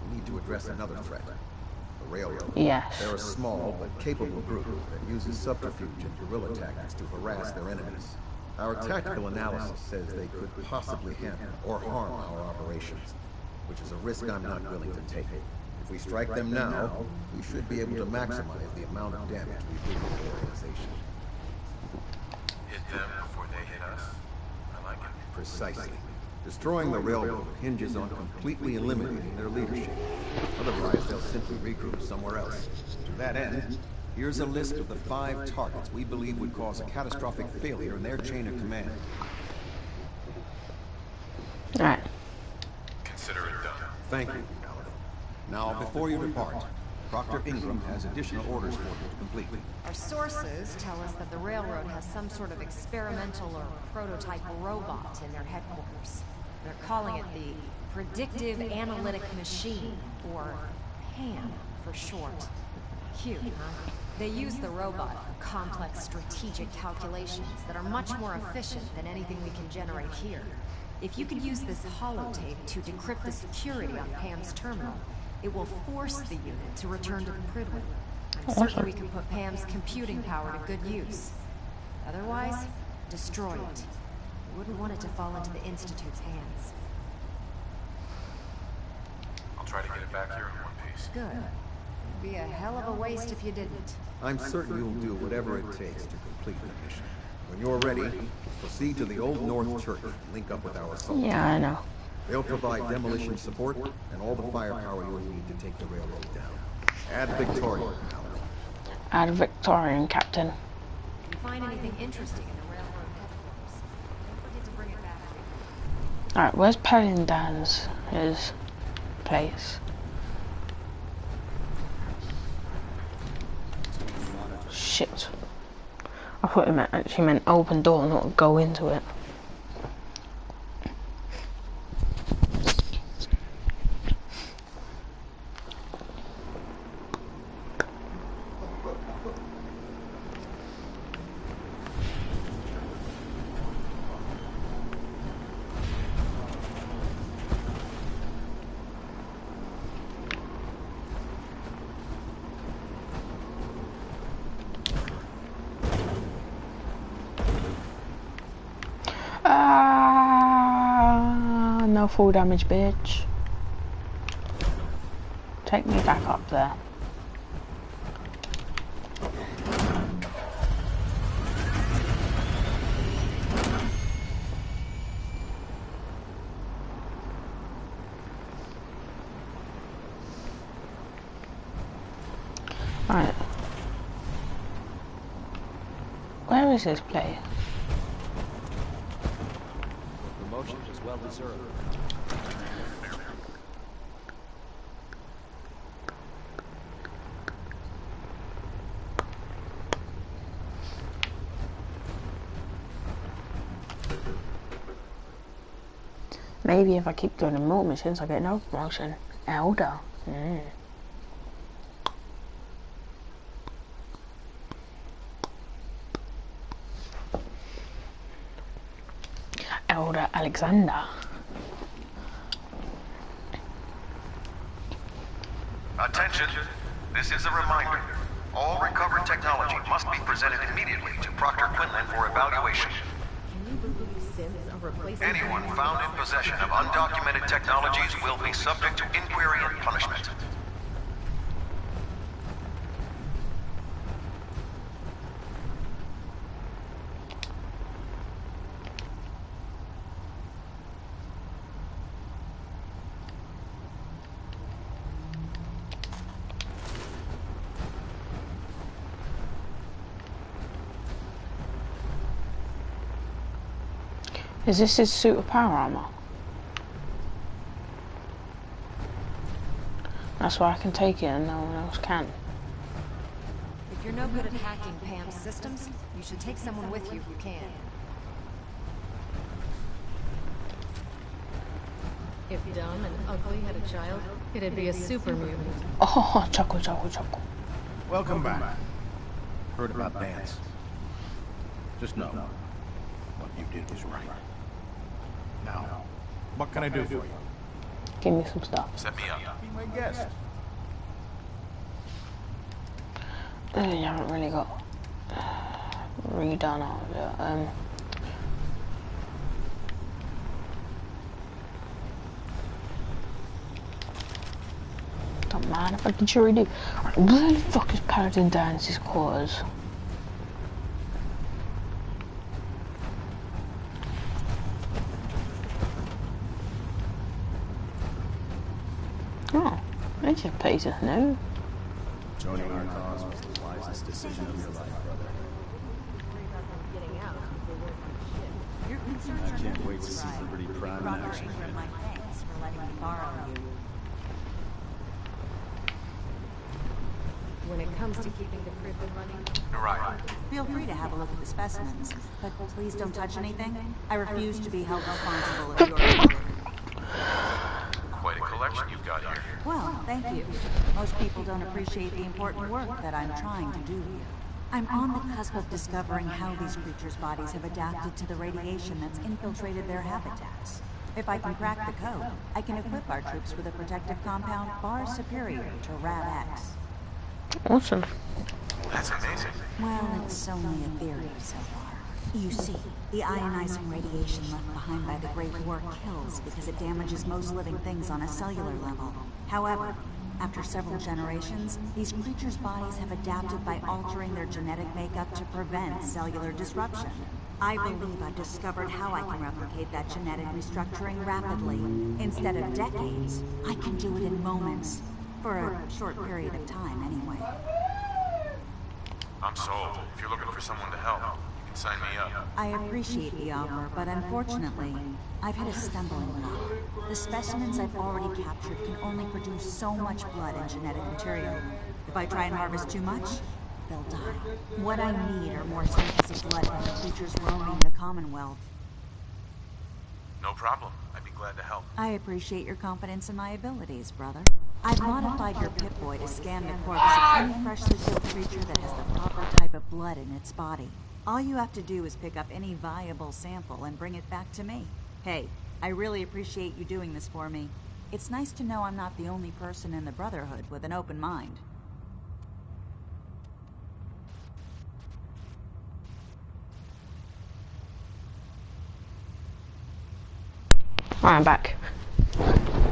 we need to address another threat. The Railroad. Yes. They're a small but capable group that uses subterfuge and guerrilla tactics to harass their enemies. Our tactical analysis says they could possibly hamper or harm our operations, which is a risk I'm not willing to take. If we strike them now, we should be able to maximize the amount of damage we do to the organization. Hit them before they hit us. I like it. Precisely. Destroying the railroad hinges on completely eliminating their leadership. Otherwise, they'll simply regroup somewhere else. To that end, here's a list of the 5 targets we believe would cause a catastrophic failure in their chain of command. Alright. Consider it done. Thank you, Paladin. Now, before you depart, Proctor Ingram has additional orders for you to complete. Our sources tell us that the railroad has some sort of experimental or prototype robot in their headquarters. They're calling it the Predictive Analytic Machine, or PAM for short. Cute, huh? They use the robot for complex strategic calculations that are much more efficient than anything we can generate here. If you could use this holotape to decrypt the security on Pam's terminal, it will force the unit to return to the Prydwen. I'm certain we can put Pam's computing power to good use. Otherwise, destroy it. We wouldn't want it to fall into the Institute's hands. I'll try to get it back here in one piece. Good. It'd be a hell of a waste if you didn't. I'm certain you'll do whatever it takes to complete the mission. When you're ready, proceed to the Old North Church and link up with our assault. Yeah, I know. They'll provide demolition support and all the firepower you'll need to take the railroad down. Add Victorian, Paladin. Add Victorian, Captain. If you find anything interesting in the railroad headquarters, don't forget to bring it back. Alright, where's Paladin's his place? Shit. I thought it actually meant open door, not go into it. No full damage, bitch. Take me back up there. Right. Where is this place? The promotion was well deserved. Maybe if I keep doing the more missions, I get no promotion. Elder. Elder Alexander. Attention. This is a reminder. All recovered technology must be presented immediately to Proctor Quinlan for evaluation. Anyone found in possession of undocumented technologies will be subject to inquiry and punishment. Is this his suit of power armor? That's why I can take it and no one else can. If you're no good at hacking Pam's systems, you should take someone with you who can. If dumb and ugly had a child, it'd be a super mutant. Oh, chuckle, chuckle, chuckle. Welcome back. Heard about Vance. Just know, what you did was right. Now, what can I do for you? Give me some stuff. Set me up. Be my guest. You haven't really got redone all of it. Don't mind if I can sure do. Right, where the fuck is Paladin Dance's quarters? Oh, that's a place of no. Joining our cause was the wisest decision of your life, brother. I can't wait to see Liberty Prime in action. Thanks for letting me borrow you. When it comes to keeping the crib running, Right. Feel free to have a look at the specimens, but please don't touch anything. I refuse to be held responsible if you're... Quite a collection you've got here. Well, thank you. Most people don't appreciate the important work that I'm trying to do here. I'm on the cusp of discovering how these creatures' bodies have adapted to the radiation that's infiltrated their habitats. If I can crack the code, I can equip our troops with a protective compound far superior to Rad-X. Awesome. That's amazing. Well, it's only a theory so far. You see, the ionizing radiation left behind by the Great War kills because it damages most living things on a cellular level. However, after several generations, these creatures' bodies have adapted by altering their genetic makeup to prevent cellular disruption. I believe I've discovered how I can replicate that genetic restructuring rapidly. Instead of decades, I can do it in moments. For a short period of time, anyway. I'm sold. If you're looking for someone to help, you can sign me up. I appreciate the offer, but unfortunately, I've hit a stumbling block. The specimens I've already captured can only produce so much blood and genetic material. If I try and harvest too much, they'll die. What I need are more samples of blood from the creatures roaming the Commonwealth. No problem. I'd be glad to help. I appreciate your confidence in my abilities, brother. I've modified your Pip-Boy to scan the corpse of any freshly killed creature that has the proper type of blood in its body. All you have to do is pick up any viable sample and bring it back to me. Hey, I really appreciate you doing this for me. It's nice to know I'm not the only person in the Brotherhood with an open mind. I'm back.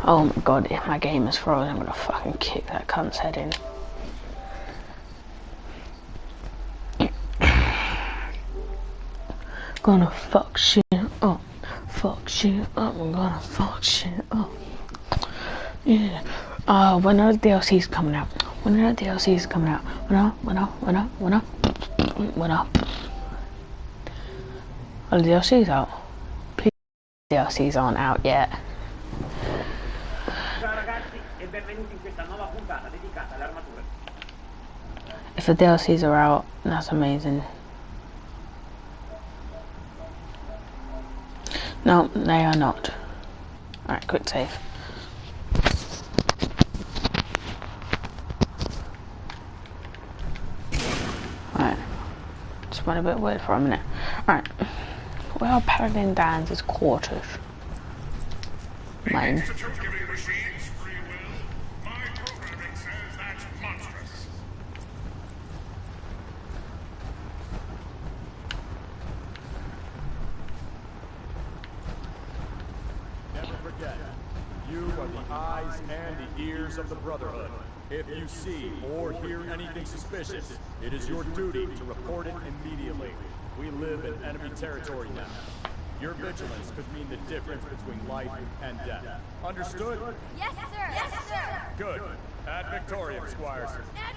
Oh my god, if my game is frozen, I'm gonna fucking kick that cunt's head in. Gonna fuck shit up. Fuck shit up. I'm gonna fuck shit up. Yeah. When the DLC's coming out, When are the DLCs coming out? When are the DLCs out? Please, DLCs aren't out yet. If the DLCs are out, that's amazing. No, they are not. Alright, quick save. Alright. Just went a bit weird for a minute. Alright. Where are Paladin Dan's quarters? Mine. Of the Brotherhood. If you see or hear anything suspicious, it is your duty to report it immediately. We live in enemy territory now. Your vigilance could mean the difference between life and death. Understood? Yes, sir. Yes, sir. Good. Ad Victoriam, Squires. Ad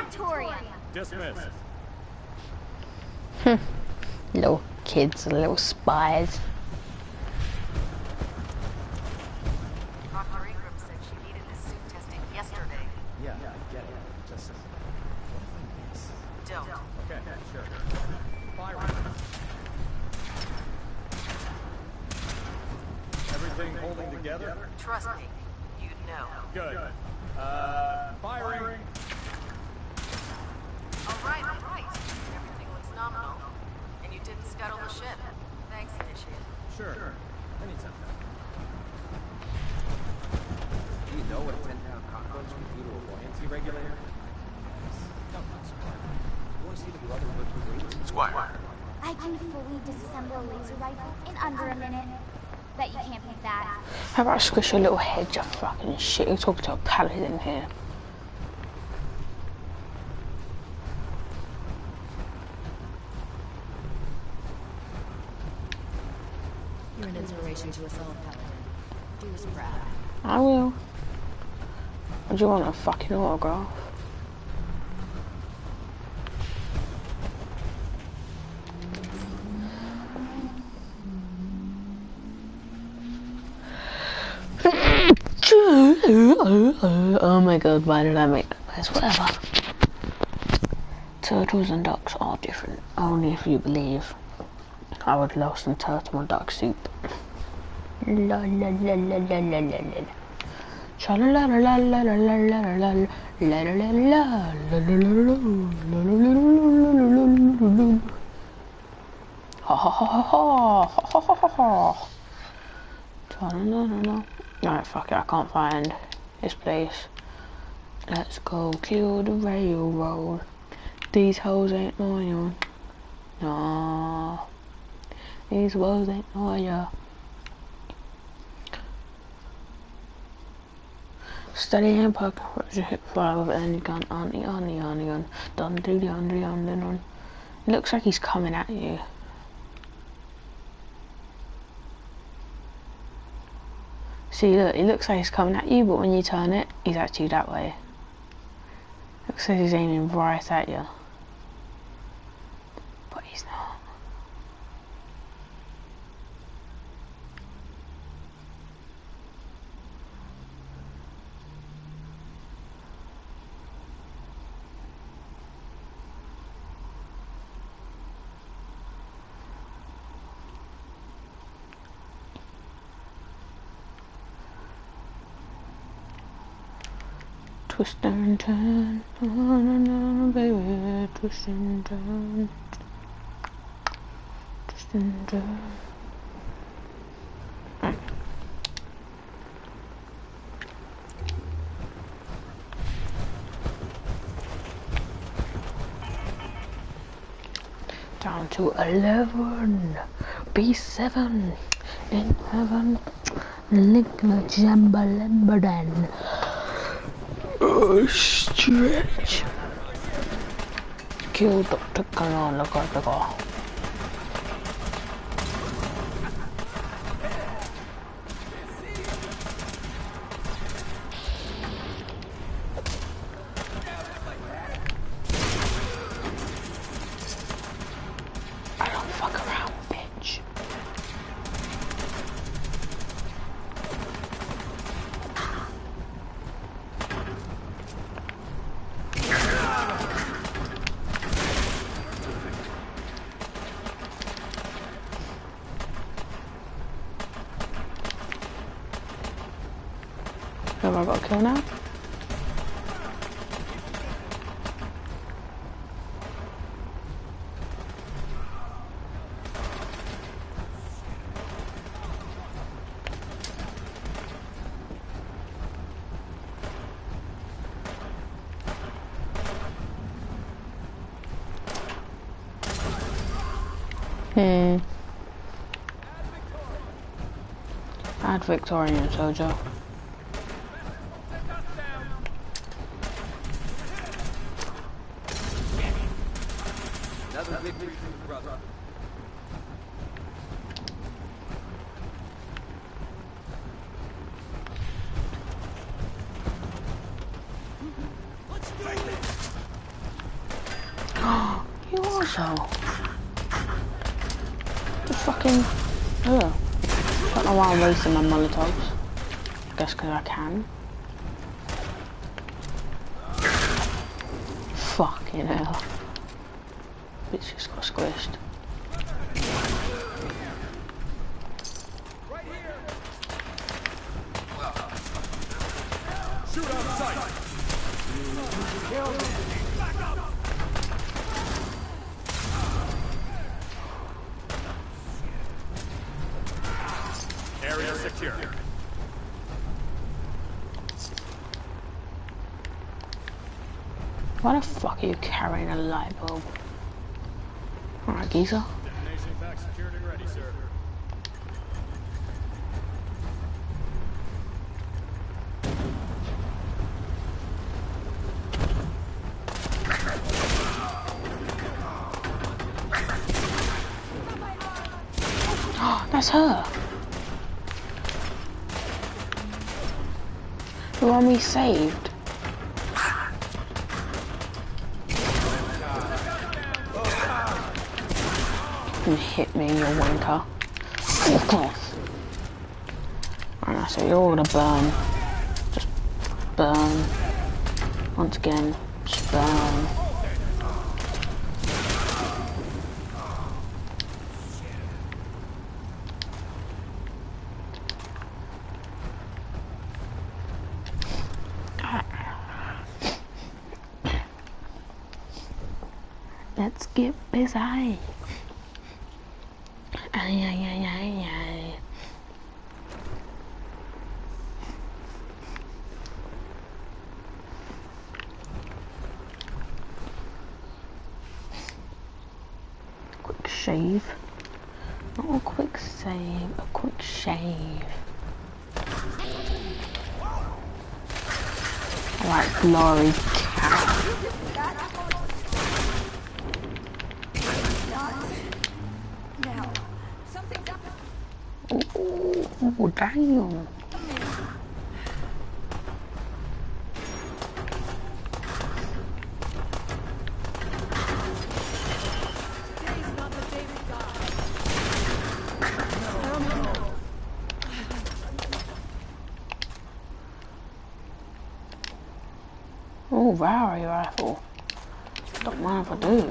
Victoriam. Dismissed. Little kids, little spies. Yeah, I get it. Just, what if I miss? Don't. Okay, sure. Fire. Everything holding together? Trust me. You'd know. Good. Firing. All right. Everything looks nominal. And you didn't scuttle the ship. Thanks, Initiate. Sure. Anytime. Do you know what a 10-pound cockroach can do to a buoyancy regulator? Come on, Squire. You want to see the Brotherhood great? Squire. I can fully disassemble a laser rifle in under a minute. Bet you can't beat that. How about I squish your little head, you fucking shit? You're talking to a paladin here. You're an inspiration to us all, Paladin. Do us proud. I will. Or do you want a fucking autograph? Oh my god, why did I make that noise? Whatever. Turtles and ducks are different. Only if you believe. I would love some turtle and duck soup. La la la la la la la la. Cha la la la la la la la la la la la la la la. Ha ha ha ha ha ha ha ha ha. Cha la la la la. Alright, fuck it, I can't find this place. Let's go kill the railroad. These hoes ain't loyal. Nah. These hoes ain't loyal. Steady and puck. Hit fire with any gun. Auntie gun. Dun do dun. It looks like he's coming at you. See, look, it looks like he's coming at you, but when you turn it, he's actually that way. Looks like he's aiming right at you. But he's not. Twist and turn, baby, twist and turn, twist and turn. Down to 11, B7 in heaven, Linkla Jambalambadan. Oh, stretch. Kill Dr. Kanana Kartaga. Have I got a kill now? Add Victorian soldier. Another victory for the brother. You also. Just fucking. Ugh. Don't know why I'm wasting my molotovs. Guess because I can. Fucking hell. Bitch just got squished. Shoot on sight. Area secure. Why the fuck are you carrying a light bulb? Alright, geezer. Detonation pack secured and ready, sir. That's her. The one we saved. You hit me, you wanker. Fuck off. Alright, so you're all gonna burn. Just burn. Once again, just burn. Let's get busy. Ay, ay, ay, ay, ay. Quick shave. Not a quick save, a quick shave. Alright, glory cow. Now, something's up. Oh, damn. Oh, Valerie rifle. Don't mind if I do.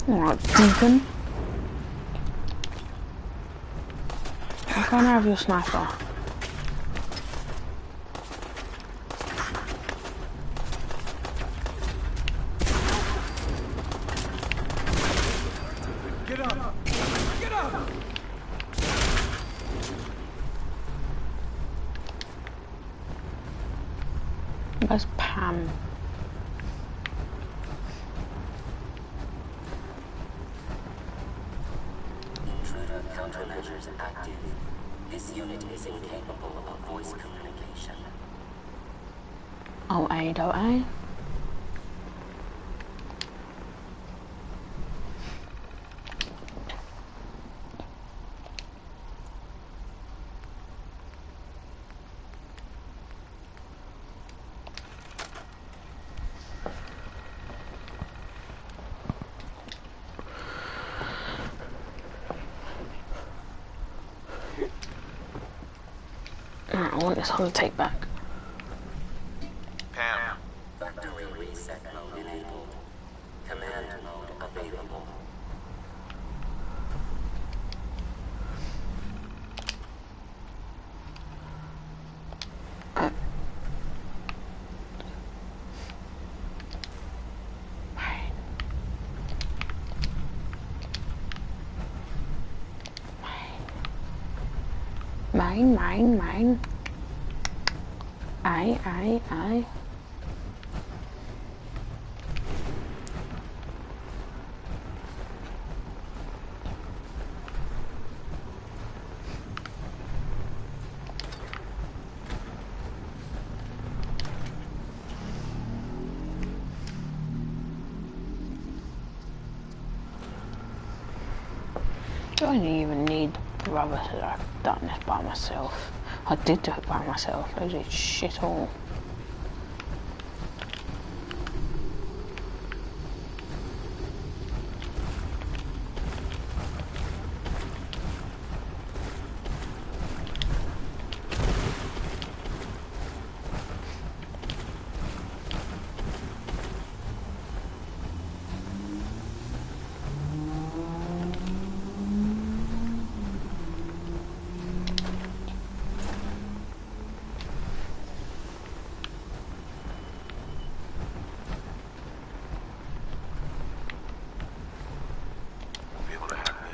Alright, Deacon. I can't have your sniper. Get up! Get up! Where's Pam? Intruder countermeasures active. This unit is incapable of voice communication. Oh, A, don't I? Alright, I want this holotape back. Pam, Factory reset mode enabled. Command mode available. Mine. I. Don't even need brothers that I've done this by myself. I did do it by myself. It was shit all.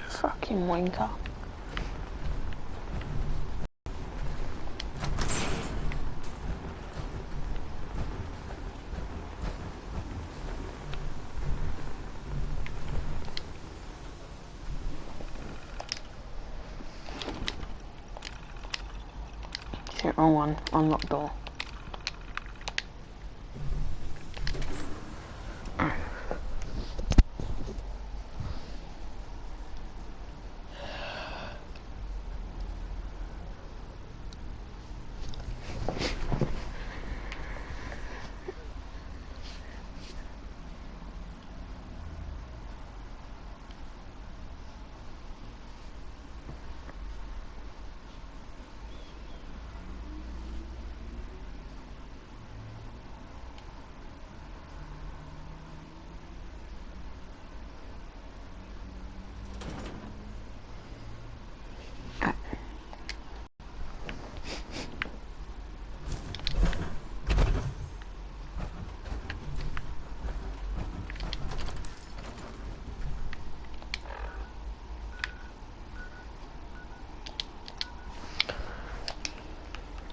Fucking winker. Shit, wrong one. Unlock door.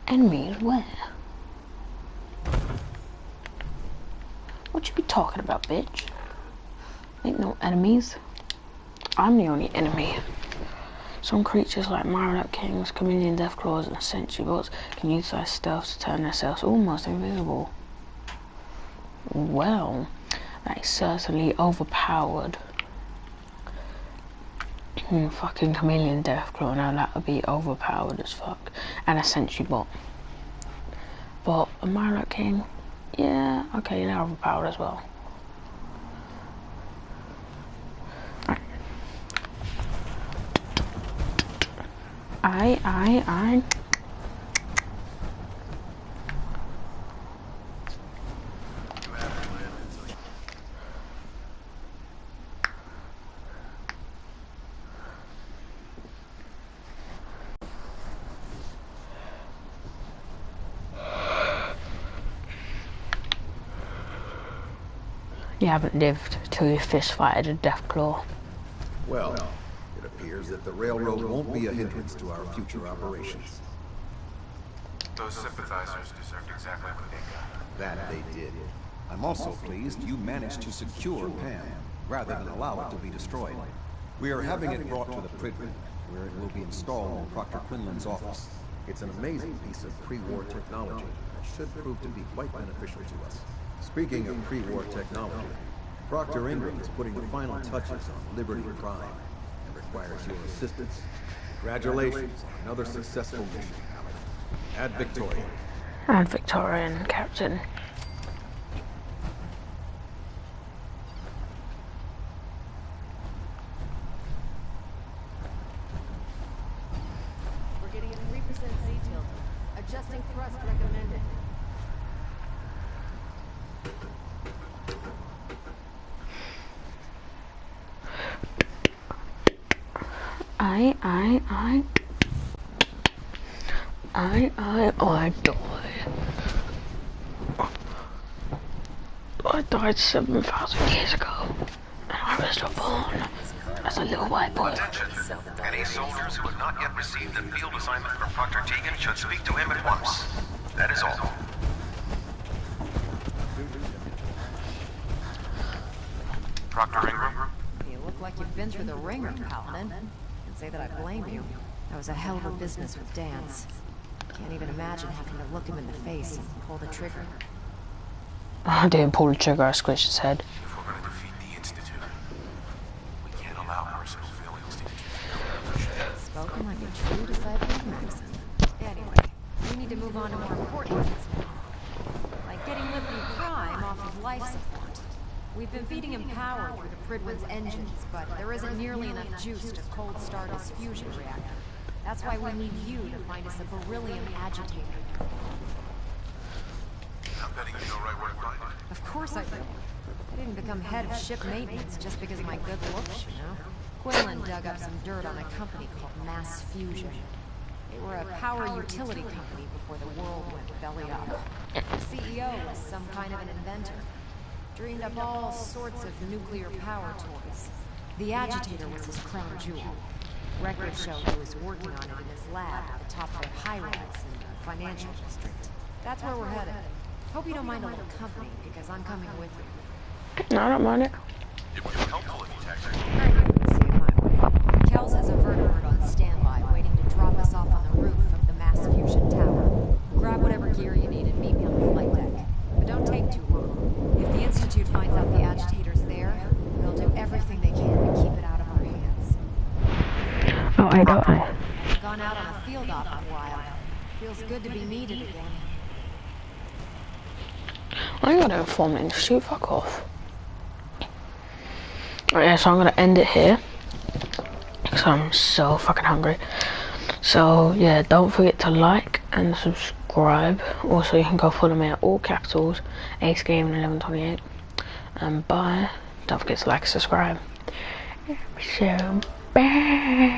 Enemies? Where? What you be talking about, bitch? Ain't no enemies. I'm the only enemy. Some creatures like Marionette Kings, Chameleon Deathclaws, and Sentry Bots can utilize stealth to turn themselves almost invisible. Well, that is certainly overpowered. Fucking Chameleon Deathclaw, now that would be overpowered as fuck. And a Sentry Bot. But a Marionette King, yeah, okay, they're overpowered as well. I. You haven't lived till you fist fighted a Deathclaw. Well, it appears that the railroad won't be a hindrance to our future operations. Those sympathizers deserved exactly what they got. That they did. I'm also pleased you managed to secure Pam, rather than allow it to be destroyed. We are having it brought to the Pridwin, where it will be installed in Proctor Quinlan's office. It's an amazing piece of pre-war technology that should prove to be quite beneficial to us. Speaking of pre-war technology, Proctor Ingram is putting the final touches on Liberty Prime and requires your assistance. Congratulations on another successful mission, Ad Victorian. Ad Victorian, Captain. We're getting a 3% Z tilt. Adjusting thrust recommended. I died 7,000 years ago, and I was reborn as a little white boy. Attention! Any soldiers who have not yet received the field assignment from Proctor Tegan should speak to him at once. That is all. Proctor Ingram? You look like you've been through the ringer, Paladin. Can't say that I blame you. That was a hell of a business with Dance. Can't even imagine having to look him in the face and pull the trigger. I didn't pull the trigger, I squished his head. If we're gonna defeat the Institute, we can't allow personal feelings to interfere. Spoken like a true disciple of Maxon. Anyway, we need to move on to more important things now. Like getting Liberty Prime off of life support. We've been feeding him power through the Pridwin's engines, but there isn't nearly enough juice to cold start his fusion reactor. That's why we need you to find us a beryllium agitator. I'm betting you know right where to find it. Of course I do. I didn't become head of ship maintenance just because of my good looks, you know? Quinlan dug up some dirt on a company called Mass Fusion. They were a power utility company before the world went belly up. The CEO was some kind of an inventor. Dreamed up all sorts of nuclear power toys. The agitator was his crown jewel. Records show he was working on it in his lab at the top of a high-rise in the financial district. That's where we're headed. Hope you don't mind a little company, because I'm coming with you. No, I don't mind it. It would be helpful if you texted. I couldn't see it my way. Kells has a vertibird on standby, waiting to drop us off on the roof of the Mass Fusion Tower. Grab whatever gear you need and meet me on the flight deck. But don't take too long. If the Institute finds out the agitator's there, they'll do everything they can to keep it out of our hands. Oh, I don't. I've gone out on a field op for a while. Feels good to be needed again. I ain't gotta inform the Institute, fuck off. Oh, yeah, so I'm gonna end it here. Because I'm so fucking hungry. So, yeah, don't forget to like and subscribe. Also, you can go follow me at all capitals, Ace Gaming 1128. And bye. Don't forget to like and subscribe. So, bye.